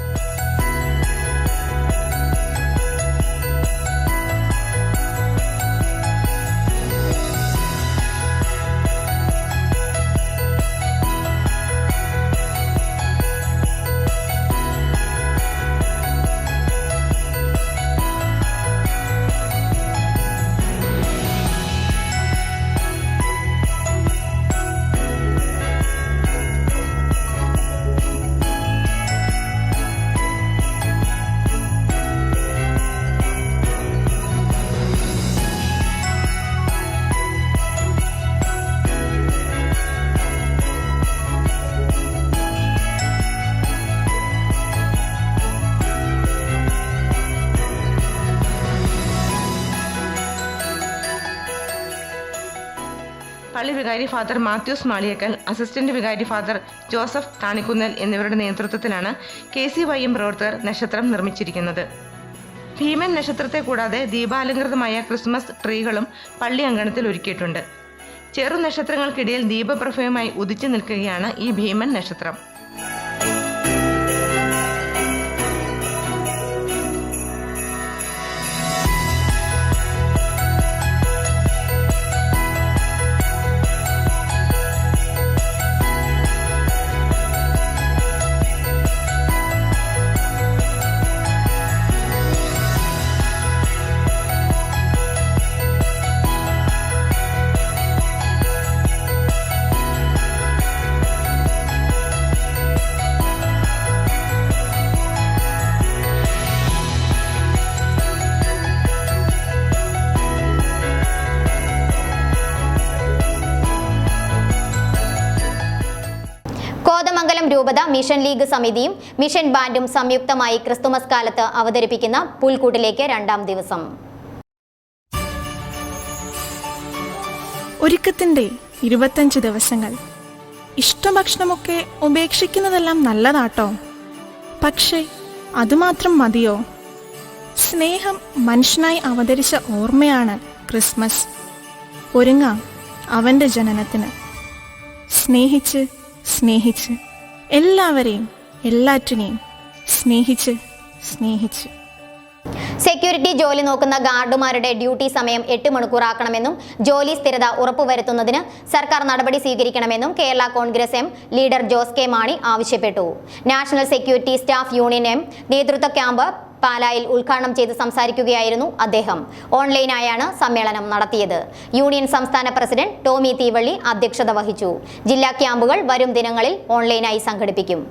പള്ളി വികാരി ഫാദർ മാത്യൂസ് മാളിയക്കൽ, അസിസ്റ്റന്റ് വികാരി ഫാദർ ജോസഫ് താണിക്കുന്നൽ എന്നിവരുടെ നേതൃത്വത്തിലാണ് KCYM പ്രവർത്തകർ നക്ഷത്രം നിർമ്മിച്ചിരിക്കുന്നത്. ഭീമൻ നക്ഷത്രത്തെ കൂടാതെ ദീപാലങ്കൃതമായ ക്രിസ്മസ് ട്രീകളും പള്ളി അങ്കണത്തിൽ ഒരുക്കിയിട്ടുണ്ട്. ചെറു നക്ഷത്രങ്ങൾക്കിടയിൽ ദീപപ്രഭയുമായി ഉദിച്ചു നിൽക്കുകയാണ് ഈ ഭീമൻ നക്ഷത്രം. കോതമംഗലം രൂപത മിഷൻ ലീഗ് സമിതിയും മിഷൻ ബാൻഡും സംയുക്തമായി ക്രിസ്തുമസ് കാലത്ത് അവതരിപ്പിക്കുന്ന പുൽക്കൂട്ടിലേക്ക് 2ാം ദിവസം. ഒരുക്കത്തിന്റെ 25 ദിവസങ്ങൾ. ഇഷ്ടഭക്ഷണമൊക്കെ ഉപേക്ഷിക്കുന്നതെല്ലാം നല്ലതാട്ടോ, പക്ഷേ അതുമാത്രം മതിയോ? സ്നേഹം മനുഷ്യനായി അവതരിച്ച ഓർമ്മയാണ് ക്രിസ്മസ്. ഒരുങ്ങാം അവന്റെ ജനനത്തിന്. സ്നേഹിച്ച് സ്നേഹിച്ച് എല്ലാവരെയും എല്ലാറ്റിനെയും സ്നേഹിച്ച് സ്നേഹിച്ച്. സെക്യൂരിറ്റി ജോലി നോക്കുന്ന ഗാർഡുമാരുടെ ഡ്യൂട്ടി സമയം 8 മണിക്കൂറാക്കണമെന്നും ജോലി സ്ഥിരത ഉറപ്പുവരുത്തുന്നതിന് സർക്കാർ നടപടി സ്വീകരിക്കണമെന്നും Kerala Congress M leader Jose K Mani ആവശ്യപ്പെട്ടു. National security staff union M നേതൃത്വ ക്യാമ്പ് പാലായിൽ ഉദ്ഘാടനം ചെയ്ത് സംസാരിക്കുകയായിരുന്നു അദ്ദേഹം. ഓൺലൈനായാണ് സമ്മേളനം നടത്തിയത്. യൂണിയൻ സംസ്ഥാന പ്രസിഡന്റ് ടോമി തീവള്ളി അധ്യക്ഷത വഹിച്ചു. ജില്ലാ ക്യാമ്പുകൾ വരും ദിനങ്ങളിൽ ഓൺലൈനായി സംഘടിപ്പിക്കും.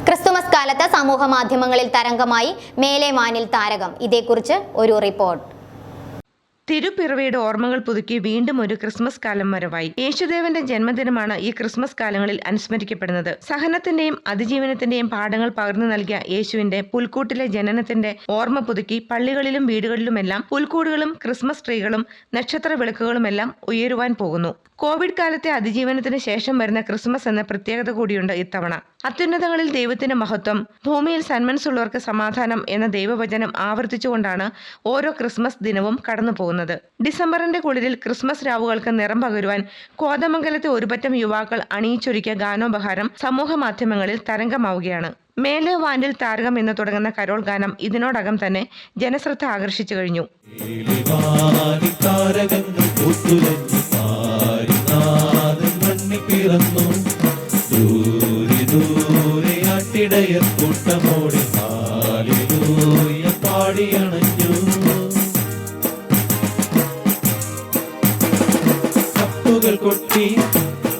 ക്രിസ്തുമസ് കാലത്ത് സമൂഹ മാധ്യമങ്ങളിൽ തരംഗമായി മേലെ വാനിൽ താരകം. ഇതേക്കുറിച്ച് ഒരു റിപ്പോർട്ട്. തിരുപ്പിറവിയുടെ ഓർമ്മകൾ പുതുക്കി വീണ്ടും ഒരു ക്രിസ്മസ് കാലം വരവായി. യേശുദേവന്റെ ജന്മദിനമാണ് ഈ ക്രിസ്മസ് കാലങ്ങളിൽ അനുസ്മരിക്കപ്പെടുന്നത്. സഹനത്തിന്റെയും അതിജീവനത്തിന്റെയും പാഠങ്ങൾ പകർന്നു നൽകിയ യേശുവിന്റെ പുൽക്കൂട്ടിലെ ജനനത്തിന്റെ ഓർമ്മ പുതുക്കി പള്ളികളിലും വീടുകളിലുമെല്ലാം പുൽക്കൂടുകളും ക്രിസ്മസ് ട്രീകളും നക്ഷത്ര വിളക്കുകളുമെല്ലാം ഉയരുവാൻ പോകുന്നു. കോവിഡ് കാലത്തെ അതിജീവനത്തിന് ശേഷം വരുന്ന ക്രിസ്മസ് എന്ന പ്രത്യേകത കൂടിയുണ്ട് ഇത്തവണ. അത്യുന്നതങ്ങളിൽ ദൈവത്തിന് മഹത്വം, ഭൂമിയിൽ സന്മനസ്സുള്ളവർക്ക് സമാധാനം എന്ന ദൈവവചനം ആവർത്തിച്ചുകൊണ്ടാണ് ഓരോ ക്രിസ്മസ് ദിനവും കടന്നു പോകുന്നത്. ഡിസംബറിന്റെ കുളിരിൽ ക്രിസ്മസ് രാവുകൾക്ക് നിറം പകരുവാൻ കോതമംഗലത്തെ ഒരുപറ്റം യുവാക്കൾ അണിയിച്ചൊരുക്കിയ ഗാനോപഹാരം സമൂഹ മാധ്യമങ്ങളിൽ തരംഗമാവുകയാണ്. മേലെ വാനിൽ താരകം എന്ന് തുടങ്ങുന്ന കരോൾ ഗാനം ഇതിനോടകം തന്നെ ജനശ്രദ്ധ ആകർഷിച്ചു കഴിഞ്ഞു. കൂട്ടമോടെ ഹല്ലേലൂയ പാടിയണഞ്ഞു. കപ്പുകൾ കൊട്ടി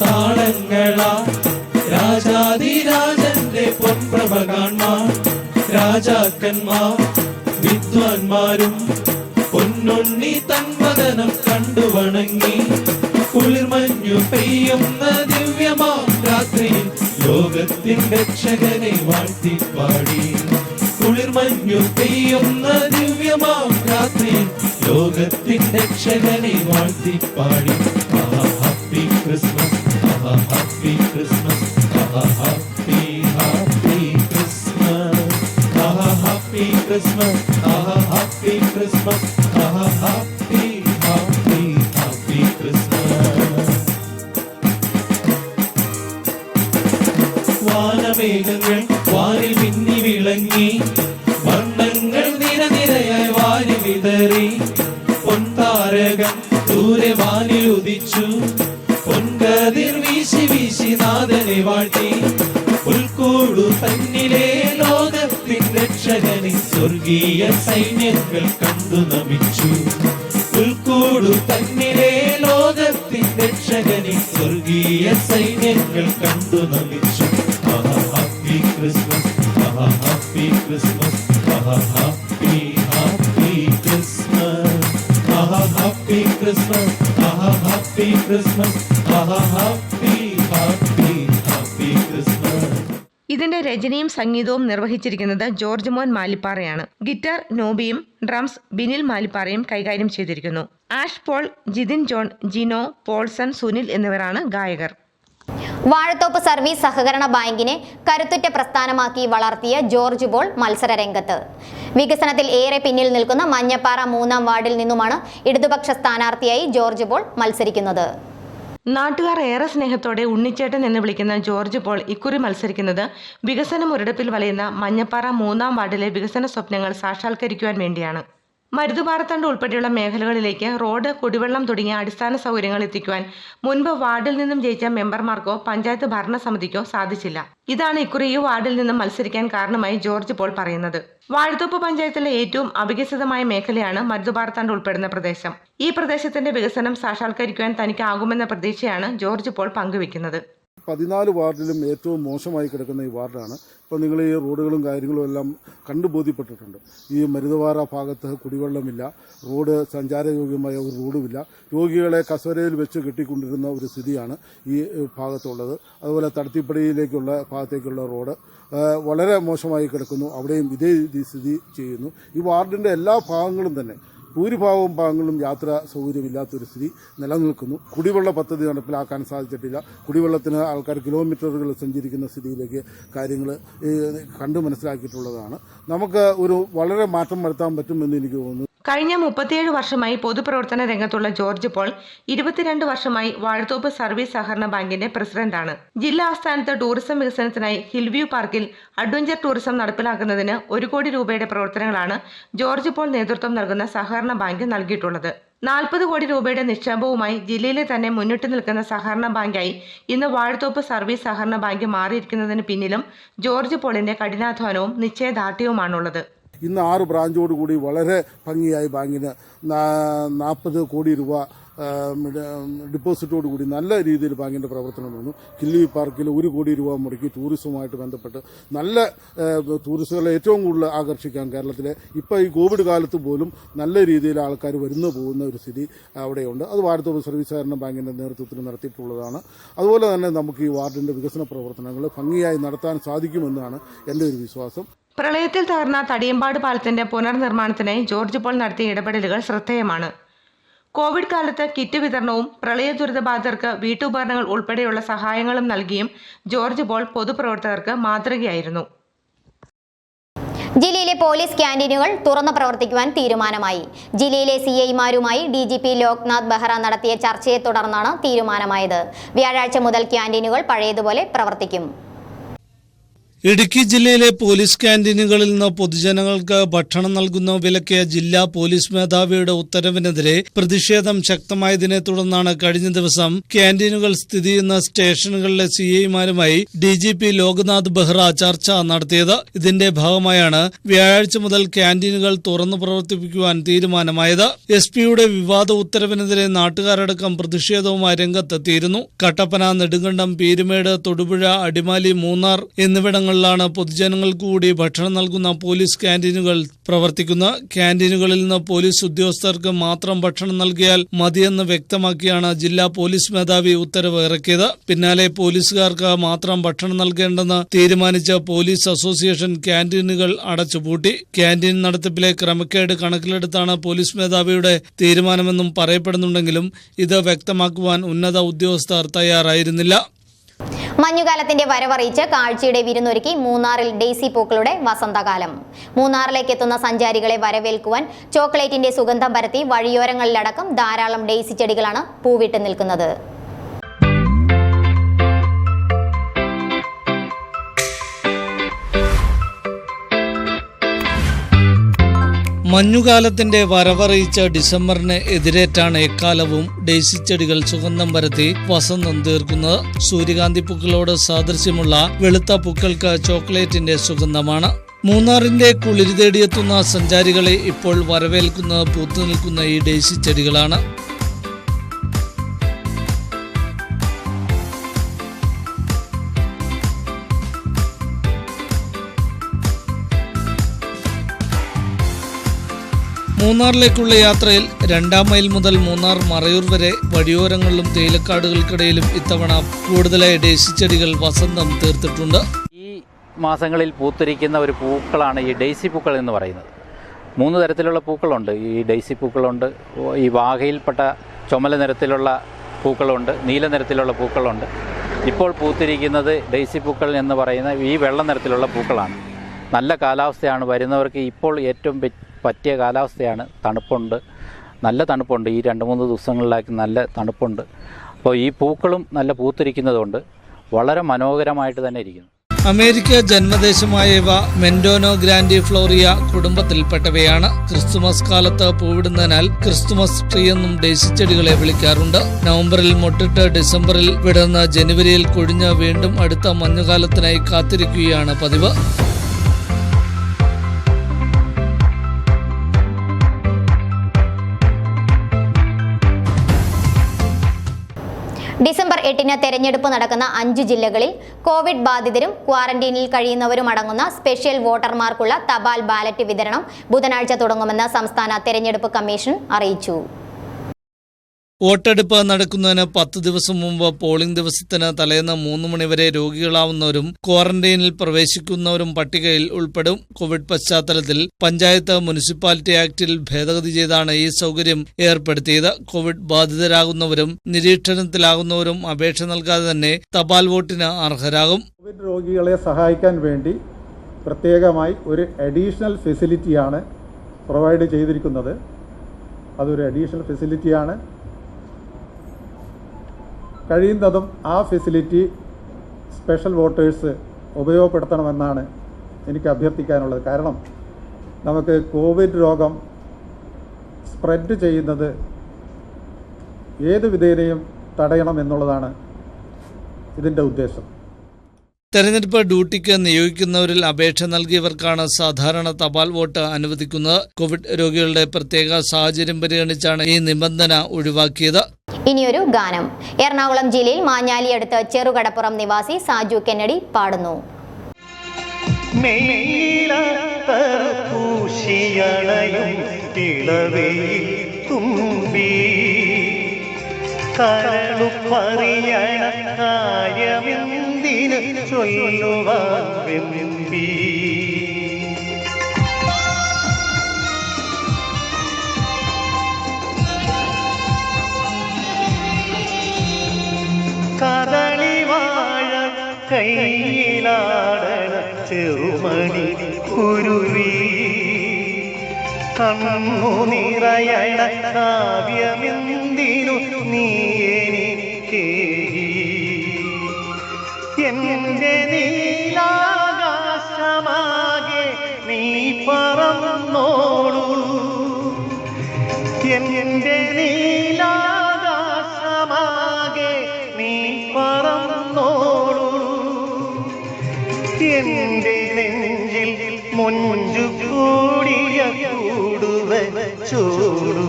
താളങ്ങളാ രാജാതിരാജന്റെ പൊൻപ്രഭകാന്മാർ, രാജാക്കന്മാർ വിദ്വാൻമാരും പൊന്നുണ്ണി തൻവദനം കണ്ടു വണങ്ങി. കുളിർമഞ്ഞു പെയ്യുന്ന ദിവ്യമാം രാത്രിയിൽ ലോകത്തിൻ രക്ഷകനെ വാഴ്ത്തിപ്പാടി. കുളിർമഞ്ഞു പെയ്യുന്ന ദിവ്യമാം രാത്രിയിൽ ലോകത്തിൻ രക്ഷകനെ വാഴ്ത്തിപ്പാടി. Happy Christmas, happy Christmas, happy happy Christmas, happy Christmas, happy Christmas, happy happy happy Christmas. വാനമേഘങ്ങൾ വാനിൽ മിന്നി വിളങ്ങി, വർണ്ണങ്ങൾ നിരനിരയായി വാരി വിതറി. പൊൻതാരകം ദൂരെ വാനിൽ ഉദിച്ചു, പൊൻകതിർ വീശി വീശി നാഥനെ വാഴ്ത്തി. ഉൾക്കൂടു തന്നിലെ ലോകത്തിൻ രക്ഷകനെ സ്വർഗീയ സൈന്യങ്ങൾ കണ്ടു നമിച്ചു. ഉൾക്കൂടു തന്നിലെ ലോകത്തിൻ രക്ഷകനെ സ്വർഗീയ സൈന്യങ്ങൾ കണ്ടു നമിച്ചു. Happy Christmas, happy Christmas, happy happy Christmas, happy Christmas, happy Christmas, happy happy happy Christmas. ഇതിന്റെ രചനയും സംഗീതവും നിർവഹിച്ചിരിക്കുന്നത് ജോർജ് മോൻ മാലിപ്പാറയാണ്. ഗിറ്റാർ നോബിയും ഡ്രംസ് ബിനിൽ മാലിപ്പാറയും കൈകാര്യം ചെയ്തിരിക്കുന്നു. Ash Paul, Jithin John, Jino, Paulson, Sunil എന്നിവരാണ് ഗായകർ. വാഴത്തോപ്പ് സർവീസ് സഹകരണ ബാങ്കിനെ കരുത്തുറ്റ പ്രസ്ഥാനമാക്കി വളർത്തിയ ജോർജ് പോൾ മത്സര രംഗത്ത്. വികസനത്തിൽ ഏറെ പിന്നിൽ നിൽക്കുന്ന മഞ്ഞപ്പാറ 3-ാം വാർഡിൽ നിന്നുമാണ് ഇടതുപക്ഷ സ്ഥാനാർത്ഥിയായി ജോർജ് പോൾ മത്സരിക്കുന്നത്. നാട്ടുകാർ ഏറെ സ്നേഹത്തോടെ ഉണ്ണിച്ചേട്ടൻ എന്ന് വിളിക്കുന്ന ജോർജ് പോൾ ഇക്കുറി മത്സരിക്കുന്നത് വികസനം ഒരിടപ്പിൽ വലയുന്ന മഞ്ഞപ്പാറ 3-ാം വാർഡിലെ വികസന സ്വപ്നങ്ങൾ സാക്ഷാത്കരിക്കുവാൻ വേണ്ടിയാണ്. മരുതുപാറത്തണ്ട് ഉൾപ്പെടെയുള്ള മേഖലകളിലേക്ക് റോഡ്, കുടിവെള്ളം തുടങ്ങിയ അടിസ്ഥാന സൗകര്യങ്ങൾ എത്തിക്കുവാൻ മുൻപ് വാർഡിൽ നിന്നും ജയിച്ച മെമ്പർമാർക്കോ പഞ്ചായത്ത് ഭരണസമിതിക്കോ സാധിച്ചില്ല. ഇതാണ് ഇക്കുറി ഈ വാർഡിൽ നിന്നും മത്സരിക്കാൻ കാരണമായി ജോർജ് പോൾ പറയുന്നത്. വാഴത്തോപ്പ് പഞ്ചായത്തിലെ ഏറ്റവും അവികസിതമായ മേഖലയാണ് മരുതുപാറത്തണ്ട് ഉൾപ്പെടുന്ന പ്രദേശം. ഈ പ്രദേശത്തിന്റെ വികസനം സാക്ഷാത്കരിക്കുവാൻ തനിക്കാകുമെന്ന പ്രതീക്ഷയാണ് ജോർജ് പോൾ പങ്കുവെക്കുന്നത്. 14 വാർഡിലും ഏറ്റവും മോശമായി കിടക്കുന്ന ഈ വാർഡാണ്. ഇപ്പോൾ നിങ്ങൾ ഈ റോഡുകളും കാര്യങ്ങളും എല്ലാം കണ്ടു ബോധ്യപ്പെട്ടിട്ടുണ്ട്. ഈ മരുതുപാറ ഭാഗത്ത് കുടിവെള്ളമില്ല, റോഡ് സഞ്ചാരയോഗ്യമായ ഒരു റോഡുമില്ല, രോഗികളെ കസേരയിൽ വെച്ച് കെട്ടിക്കൊണ്ടിരുന്ന ഒരു സ്ഥിതിയാണ് ഈ ഭാഗത്തുള്ളത്. അതുപോലെ തടത്തിപ്പടിയിലേക്കുള്ള ഭാഗത്തേക്കുള്ള റോഡ് വളരെ മോശമായി കിടക്കുന്നു. അവിടെയും ഇതേ സ്ഥിതി ചെയ്യുന്നു. ഈ വാർഡിൻ്റെ എല്ലാ ഭാഗങ്ങളും തന്നെ ഭൂരിഭാഗം ഭാഗങ്ങളിലും യാത്രാ സൗകര്യമില്ലാത്തൊരു സ്ഥിതി നിലനിൽക്കുന്നു. കുടിവെള്ള പദ്ധതി നടപ്പിലാക്കാൻ സാധിച്ചിട്ടില്ല. കുടിവെള്ളത്തിന് ആൾക്കാർ കിലോമീറ്ററുകൾ സഞ്ചരിക്കുന്ന സ്ഥിതിയിലേക്ക് കാര്യങ്ങൾ കണ്ടു മനസ്സിലാക്കിയിട്ടുള്ളതാണ്. നമുക്ക് ഒരു വളരെ മാറ്റം വരുത്താൻ പറ്റുമെന്ന് എനിക്ക് തോന്നുന്നു. കഴിഞ്ഞ 37 വർഷമായി പൊതുപ്രവർത്തന രംഗത്തുള്ള ജോർജ് പോൾ 22 വർഷമായി വാഴത്തോപ്പ് സർവീസ് സഹകരണ ബാങ്കിന്റെ പ്രസിഡന്റാണ്. ജില്ലാ ആസ്ഥാനത്ത് ടൂറിസം വികസനത്തിനായി ഹിൽവ്യൂ പാർക്കിൽ അഡ്വഞ്ചർ ടൂറിസം നടപ്പിലാക്കുന്നതിന് 1 കോടി രൂപയുടെ പ്രവർത്തനങ്ങളാണ് ജോർജ് പോൾ നേതൃത്വം നൽകുന്ന സഹകരണ ബാങ്ക് നൽകിയിട്ടുള്ളത്. 40 കോടി രൂപയുടെ നിക്ഷേപവുമായി ജില്ലയിലെ തന്നെ മുന്നിട്ട് നിൽക്കുന്ന സഹകരണ ബാങ്കായി ഇന്ന് വാഴത്തോപ്പ് സർവീസ് സഹകരണ ബാങ്ക് മാറിയിരിക്കുന്നതിന് പിന്നിലും ജോർജ് പോളിന്റെ കഠിനാധ്വാനവും നിശ്ചയദാർഢ്യവുമാണുള്ളത്. ഇന്ന് 6 ബ്രാഞ്ചോടുകൂടി വളരെ ഭംഗിയായി ബാങ്കിന് 40 കോടി രൂപ ഡിപ്പോസിറ്റോടുകൂടി നല്ല രീതിയിൽ ബാങ്കിൻ്റെ പ്രവർത്തനം വന്നു. ഹിൽവ്യൂ പാർക്കിൽ 1 കോടി രൂപ മുടക്കി ടൂറിസവുമായിട്ട് ബന്ധപ്പെട്ട് നല്ല ടൂറിസ്റ്റുകളെ ഏറ്റവും കൂടുതൽ ആകർഷിക്കാൻ കേരളത്തിലെ ഇപ്പോൾ ഈ കോവിഡ് കാലത്ത് പോലും നല്ല രീതിയിൽ ആൾക്കാർ വരുന്നു പോകുന്ന ഒരു സ്ഥിതി അവിടെയുണ്ട്. അത് വാഴത്തോപ്പ് സർവീസ് സഹകരണ ബാങ്കിൻ്റെ നേതൃത്വത്തിൽ നടത്തിയിട്ടുള്ളതാണ്. അതുപോലെ തന്നെ നമുക്ക് ഈ വാർഡിൻ്റെ വികസന പ്രവർത്തനങ്ങൾ ഭംഗിയായി നടത്താൻ സാധിക്കുമെന്നാണ് എൻ്റെ ഒരു വിശ്വാസം. പ്രളയത്തിൽ തകർന്ന തടിയമ്പാട് പാലത്തിന്റെ പുനർനിർമ്മാണത്തിനായി ജോർജ് പോൾ നടത്തിയ ഇടപെടലുകൾ ശ്രദ്ധേയമാണ്. കോവിഡ് കാലത്ത് കിറ്റ് വിതരണവും പ്രളയ ദുരിതബാധിതർക്ക് വീട്ടുപകരണങ്ങൾ ഉൾപ്പെടെയുള്ള സഹായങ്ങളും നൽകിയും ജോർജ് പോൾ പൊതുപ്രവർത്തകർക്ക് മാതൃകയായിരുന്നു. ജില്ലയിലെ പോലീസ് ക്യാന്റീനുകൾ തുറന്നു പ്രവർത്തിക്കുവാൻ തീരുമാനമായി. ജില്ലയിലെ CIമാരുമായി DGP ലോക്നാഥ് ബെഹ്റ നടത്തിയ ചർച്ചയെ തുടർന്നാണ് തീരുമാനമായത്. വ്യാഴാഴ്ച മുതൽ ക്യാന്റീനുകൾ പഴയതുപോലെ പ്രവർത്തിക്കും. ഇടുക്കി ജില്ലയിലെ പോലീസ് ക്യാന്റീനുകളിൽ നിന്ന് പൊതുജനങ്ങൾക്ക് ഭക്ഷണം നൽകുന്ന വിലക്കിയ ജില്ലാ പോലീസ് മേധാവിയുടെ ഉത്തരവിനെതിരെ പ്രതിഷേധം ശക്തമായതിനെ തുടർന്നാണ് കഴിഞ്ഞ ദിവസം ക്യാന്റീനുകൾ സ്ഥിതി ചെയ്യുന്ന സ്റ്റേഷനുകളിലെ CIമാരുമായി DGP ലോക്നാഥ് ബെഹ്റ ചർച്ച നടത്തിയത്. ഇതിന്റെ ഭാഗമായാണ് വ്യാഴാഴ്ച മുതൽ ക്യാന്റീനുകൾ തുറന്നു പ്രവർത്തിപ്പിക്കുവാൻ തീരുമാനമായത്. SP-യുടെ വിവാദ ഉത്തരവിനെതിരെ നാട്ടുകാരടക്കം പ്രതിഷേധവുമായി രംഗത്തെത്തിയിരുന്നു. കട്ടപ്പന, നെടുങ്കണ്ടം, പീരുമേട്, തൊടുപുഴ, അടിമാലി, മൂന്നാർ എന്നിവിടങ്ങൾ ാണ് പൊതുജനങ്ങൾക്ക് കൂടി ഭക്ഷണം നൽകുന്ന പോലീസ് ക്യാന്റീനുകൾ പ്രവർത്തിക്കുന്നത്. ക്യാന്റീനുകളിൽ നിന്ന് പോലീസ് ഉദ്യോഗസ്ഥർക്ക് മാത്രം ഭക്ഷണം നൽകിയാൽ മതിയെന്ന് വ്യക്തമാക്കിയാണ് ജില്ലാ പോലീസ് മേധാവി ഉത്തരവ് ഇറക്കിയത്. പിന്നാലെ പോലീസുകാർക്ക് മാത്രം ഭക്ഷണം നൽകേണ്ടെന്ന് തീരുമാനിച്ച പോലീസ് അസോസിയേഷൻ ക്യാന്റീനുകൾ അടച്ചുപൂട്ടി. ക്യാന്റീൻ നടത്തിപ്പിലെ ക്രമക്കേട് കണക്കിലെടുത്താണ് പോലീസ് മേധാവിയുടെ തീരുമാനമെന്നും പറയപ്പെടുന്നുണ്ടെങ്കിലും ഇത് വ്യക്തമാക്കുവാൻ ഉന്നത ഉദ്യോഗസ്ഥർ തയ്യാറായിരുന്നില്ല. മഞ്ഞുകാലത്തിന്റെ വരവറിയിച്ച് കാഴ്ചയുടെ വിരുന്നൊരുക്കി മൂന്നാറിൽ ഡെയ്സി പൂക്കളുടെ വസന്തകാലം. മൂന്നാറിലേക്ക് എത്തുന്ന സഞ്ചാരികളെ വരവേൽക്കുവാൻ ചോക്ലേറ്റിന്റെ സുഗന്ധം പരത്തി വഴിയോരങ്ങളിലടക്കം ധാരാളം ഡെയ്സി ചെടികളാണ് പൂവിട്ട് നിൽക്കുന്നത്. മഞ്ഞുകാലത്തിന്റെ വരവറിയിച്ച ഡിസംബറിന് എതിരേറ്റാണ് എക്കാലവും ഡെയ്സി ചെടികൾ സുഗന്ധം പരത്തി വസന്തം തീർക്കുന്നത്. സൂര്യകാന്തി പൂക്കളോട് സാദൃശ്യമുള്ള വെളുത്ത പൂക്കൾക്ക് ചോക്ലേറ്റിന്റെ സുഗന്ധമാണ്. മൂന്നാറിന്റെ കുളിര് തേടിയെത്തുന്ന സഞ്ചാരികളെ ഇപ്പോൾ വരവേൽക്കുന്നത് പൂത്തുനിൽക്കുന്ന ഈ ഡെയ്സി ചെടികളാണ്. മൂന്നാറിലേക്കുള്ള യാത്രയിൽ 2-ാം മൈൽ മുതൽ മൂന്നാർ മറയൂർ വരെ വഴിയോരങ്ങളിലും തേയിലക്കാടുകൾക്കിടയിലും ഇത്തവണ കൂടുതലായി ഡെയ്സി ചെടികൾ വസന്തം തീർത്തിട്ടുണ്ട്. ഈ മാസങ്ങളിൽ പൂത്തിരിക്കുന്ന ഒരു പൂക്കളാണ് ഈ ഡെയ്സി പൂക്കൾ എന്ന് പറയുന്നത്. 3 തരത്തിലുള്ള പൂക്കളുണ്ട്. ഈ ഡെയ്സി പൂക്കളുണ്ട്, ഈ വാഹയിൽപ്പെട്ട ചുമല നിറത്തിലുള്ള പൂക്കളുണ്ട്, നീല നിറത്തിലുള്ള പൂക്കളുണ്ട്. ഇപ്പോൾ പൂത്തിരിക്കുന്നത് ഡെയ്സി പൂക്കൾ എന്ന് പറയുന്ന ഈ വെള്ള നിറത്തിലുള്ള പൂക്കളാണ്. നല്ല കാലാവസ്ഥയാണ്. വരുന്നവർക്ക് ഇപ്പോൾ ഏറ്റവും പറ്റിയ കാലാവസ്ഥയാണ്. തണുപ്പുണ്ട്, നല്ല തണുപ്പുണ്ട്. ഈ 2-3 ദിവസങ്ങളിലാക്കി നല്ല തണുപ്പുണ്ട്. അപ്പോൾ ഈ പൂക്കളും നല്ല പൂത്തിരിക്കുന്നതുകൊണ്ട് വളരെ മനോഹരമായിട്ട് തന്നെ ഇരിക്കുന്നു. അമേരിക്ക ജന്മദേശമായവ മെൻഡോനോ ഗ്രാൻഡി ഫ്ലോറിയ കുടുംബത്തിൽപ്പെട്ടവയാണ്. ക്രിസ്തുമസ് കാലത്ത് പൂവിടുന്നതിനാൽ ക്രിസ്തുമസ് ട്രീ എന്നും ഡെയ്സി ചെടികളെ വിളിക്കാറുണ്ട്. നവംബറിൽ മൊട്ടിട്ട് ഡിസംബറിൽ വിടർന്ന് ജനുവരിയിൽ കൊഴിഞ്ഞ് വീണ്ടും അടുത്ത മഞ്ഞുകാലത്തിനായി കാത്തിരിക്കുകയാണ് പതിവ്. ഡിസംബർ 8-ന് തെരഞ്ഞെടുപ്പ് നടക്കുന്ന 5 ജില്ലകളിൽ കോവിഡ് ബാധിതരും ക്വാറന്റീനിൽ കഴിയുന്നവരും അടങ്ങുന്ന സ്പെഷ്യൽ വോട്ടർമാർക്കുള്ള തപാൽ ബാലറ്റ് വിതരണം ബുധനാഴ്ച തുടങ്ങുമെന്ന് സംസ്ഥാന തെരഞ്ഞെടുപ്പ് കമ്മീഷൻ അറിയിച്ചു. വോട്ടെടുപ്പ് നടക്കുന്നതിന് 10 ദിവസം മുമ്പ് പോളിംഗ് ദിവസത്തിന് തലേന്ന് 3 മണിവരെ രോഗികളാവുന്നവരും ക്വാറന്റൈനിൽ പ്രവേശിക്കുന്നവരും പട്ടികയിൽ ഉൾപ്പെടും. കോവിഡ് പശ്ചാത്തലത്തിൽ പഞ്ചായത്ത് മുനിസിപ്പാലിറ്റി ആക്ടിൽ ഭേദഗതി ചെയ്താണ് ഈ സൗകര്യം ഏർപ്പെടുത്തിയത്. കോവിഡ് ബാധിതരാകുന്നവരും നിരീക്ഷണത്തിലാകുന്നവരും അപേക്ഷ നൽകാതെ തന്നെ തപാൽ വോട്ടിന് അർഹരാകും. കോവിഡ് രോഗികളെ സഹായിക്കാൻ വേണ്ടി പ്രത്യേകമായി ഒരു അഡീഷണൽ ഫെസിലിറ്റിയാണ് പ്രൊവൈഡ് ചെയ്തിരിക്കുന്നത്. അതൊരു അഡീഷണൽ ഫെസിലിറ്റിയാണ്. കഴിയുന്നതും ആ ഫെസിലിറ്റി സ്പെഷ്യൽ വോട്ടേഴ്സ് ഉപയോഗപ്പെടുത്തണമെന്നാണ് എനിക്ക് അഭ്യർത്ഥിക്കാനുള്ളത്. കാരണം നമുക്ക് കോവിഡ് രോഗം സ്പ്രെഡ് ചെയ്യുന്നത് ഏത് വിധേനയും തടയണം എന്നുള്ളതാണ് ഇതിൻ്റെ ഉദ്ദേശം. തെരഞ്ഞെടുപ്പ് ഡ്യൂട്ടിക്ക് നിയോഗിക്കുന്നവരിൽ അപേക്ഷ നൽകിയവർക്കാണ് സാധാരണ തപാൽ വോട്ട് അനുവദിക്കുന്നത്. കോവിഡ് രോഗികളുടെ പ്രത്യേക സാഹചര്യം പരിഗണിച്ചാണ് ഈ നിബന്ധന ഒഴിവാക്കിയത്. ഇനിയൊരു ഗാനം. എറണാകുളം ജില്ലയിൽ മാഞ്ഞാലി അടുത്ത് ചെറുകടപ്പുറം നിവാസി സാജു കെന്നഡി പാടുന്നു. കയ്യിലാടണ ചെറുമണി കുരുവി കണ്ണു നിറയണ കാവ്യമെന്തിനു നീ എനിക്കേ എന്റെ നീലാകാശമാകെ നീ പറന്നോളൂ എന്റെ നീലാകാശമാകെ നീ പറന്നോളൂ എന്റെ നെഞ്ചിൽ മുഞ്ചു കൂടിയ കൂടുവച്ചോളൂ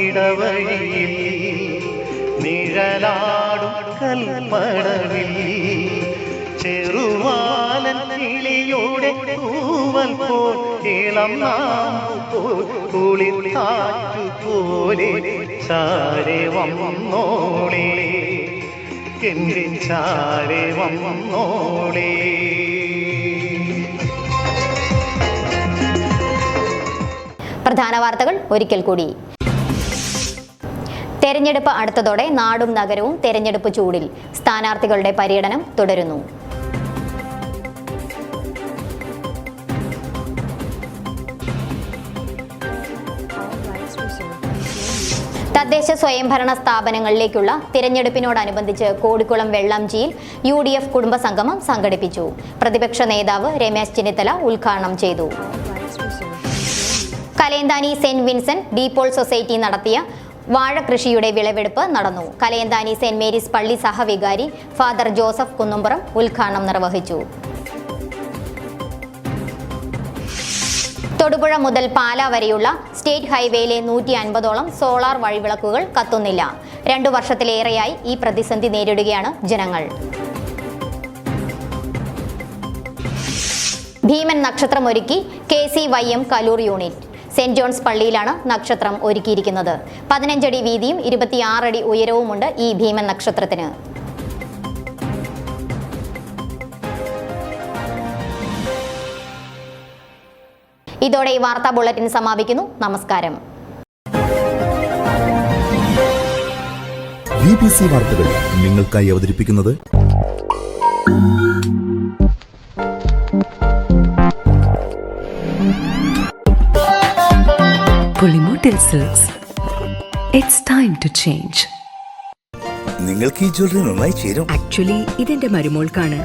ഇടവഴിയിൽ നിഴലാടും കൽപ്പടവിൽ ചെറുവാലൻ കിളിയുടെ തൂവൽ പോൽ ഇളം നാമ്പുപോൽ കുളിർക്കാറ്റുപോലെ ചാരെ വന്നോളേ എന്റെ ചാരെ വന്നോളേ. പ്രധാന വാർത്തകൾ ഒരിക്കൽ കൂടി. തെരഞ്ഞെടുപ്പ് അടുത്തതോടെ നാടും നഗരവും തെരഞ്ഞെടുപ്പ് ചൂടിൽ. സ്ഥാനാർത്ഥികളുടെ പര്യടനം തുടരുന്നു. തദ്ദേശ സ്വയംഭരണ സ്ഥാപനങ്ങളിലേക്കുള്ള തിരഞ്ഞെടുപ്പിനോടനുബന്ധിച്ച് കോടിക്കുളം വെള്ളാംചിയിൽ UDF കുടുംബസംഗമം സംഘടിപ്പിച്ചു. പ്രതിപക്ഷ നേതാവ് രമേശ് ചെന്നിത്തല ഉദ്ഘാടനം ചെയ്തു. Kalayanthani saint Vincent De Paul society നടത്തിയ വാഴകൃഷിയുടെ വിളവെടുപ്പ് നടന്നു. കലയന്താനി സെന്റ് മേരീസ് പള്ളി സഹവികാരി ഫാദർ ജോസഫ് കുന്നുംപുറം ഉദ്ഘാടനം നിർവഹിച്ചു. തൊടുപുഴ മുതൽ പാലാ വരെയുള്ള സ്റ്റേറ്റ് ഹൈവേയിലെ 150ഓളം സോളാർ വഴിവിളക്കുകൾ കത്തുന്നില്ല. 2 വർഷത്തിലേറെയായി ഈ പ്രതിസന്ധി നേരിടുകയാണ് ജനങ്ങൾ. ഭീമൻ നക്ഷത്രം ഒരുക്കി KCYM Kaloor unit. Saint John's പള്ളിയിലാണ് നക്ഷത്രം ഒരുക്കിയിരിക്കുന്നത്. 15 അടി വീതിയും 26 അടി ഉയരവുമുണ്ട് ഈ ഭീമൻ നക്ഷത്രത്തിന്. ഇതോടെ ഈ വാർത്താ ബുള്ളറ്റിൻ സമാപിക്കുന്നു. നമസ്കാരം. BBC വാർത്തകൾ നിങ്ങൾക്കായി അവതരിപ്പിക്കുന്നത് Pulimutil Silks. It's time to change. നിങ്ങൾക്ക് ഈ ജ്വല്ലറി നന്നായി ചേരും. ആക്ച്വലി ഇതെന്റെ മരുമോൾക്കാണ്.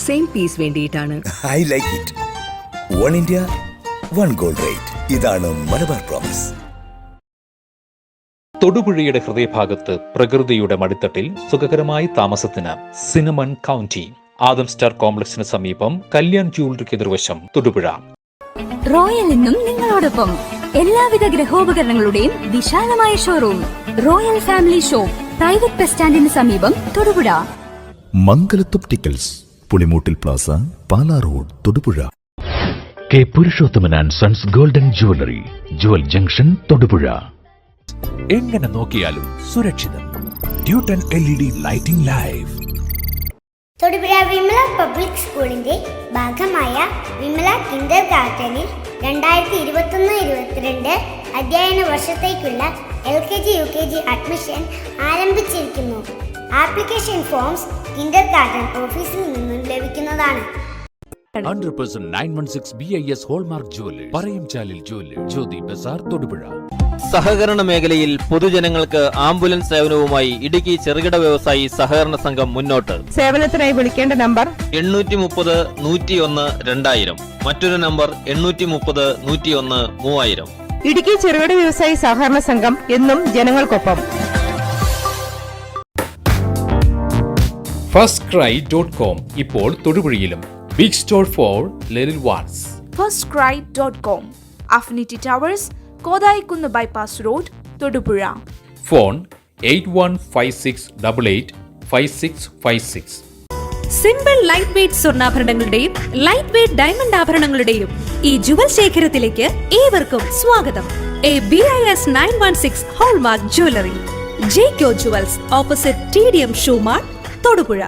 സെയിം പീസ് വേണ്ടിയിട്ടാണ്. I like it. One India, one gold rate. ഇതാണ് മലബാർ പ്രോമിസ്. തൊടുപുഴയുടെ ഹൃദയഭാഗത്ത് പ്രകൃതിയുടെ മടിത്തട്ടിൽ സുഖകരമായ താമസത്തിന് സിനമൺ കൗണ്ടി. ആദം സ്റ്റാർ കോംപ്ലക്സിന് സമീപം കല്യാൺ ജ്വല്ലറിക്ക് എതിർവശം തൊടുപുഴ. റോയൽ എന്നും നിങ്ങളോടൊപ്പം. എല്ലാവിധ ഗൃഹോപകരണങ്ങളുടെയും വിശാലമായ showroom. Royal family shop, private bus സ്റ്റാൻഡിന് സമീപം തൊടുപുഴ. മംഗലത്തൊപ്റ്റിക്കൽസ്, Pulimoottil plaza, Pala road, Thodupuzha. K Purushothaman and sons golden jewellery, jewel junction, Thodupuzha. എങ്ങനെ നോക്കിയാലും സുരക്ഷിതം. ഡ്യൂട്ടൺ LED lighting live. Thodupuzha Vimala public സ്കൂളിന്റെ ഭാഗമായ വിമല കിൻഡർ ഗാർഡനിൽ 2021-22 അധ്യയന വർഷത്തേക്കുള്ള LKG UKG അഡ്മിഷൻ ആരംഭിച്ചിരിക്കുന്നു. ആപ്ലിക്കേഷൻ ഫോംസ് കിൻഡർ ഗാർഡൻ ഓഫീസിൽ നിന്നും ലഭിക്കുന്നതാണ്. 100% 916 BIS hallmark jewellers, Parayamchalil jewellers, Jyothi Bazar, Thodupuzha. സഹകരണ മേഖലയിൽ പൊതുജനങ്ങൾക്ക് ആംബുലൻസ് സേവനവുമായി ഇടുക്കി ചെറുകിട വ്യവസായി സഹകരണ സംഘം മുന്നോട്ട്. സേവനത്തിനായി വിളിക്കേണ്ട നമ്പർ 830 101 2000. മറ്റൊരു നമ്പർ 830 101 3000. ഇടുക്കി ചെറുകിട വ്യവസായി സഹകരണ സംഘം എന്നും ജനങ്ങൾക്കൊപ്പം. firstcry.com ഇപ്പോൾ തൊടുപുഴയിലും. Big store for little ones. firstcry.com, Affinity Towers, Kothayikkunnu bypass road, Thodupuzha. Phone 8156885656. Simple light weight സ്വർണ്ണാഭരണങ്ങളുടെയും ലൈറ്റ് വെയ്റ്റ് ഡയമണ്ട് ആഭരണങ്ങളുടെയും ഈ ജുവൽ ശേഖരത്തിലേക്ക് ഏവർക്കും സ്വാഗതം. BIS 916 ഹോൾമാർക്ക് jewellery, JK jewels, opposite TDM shoe mart, Thodupuzha.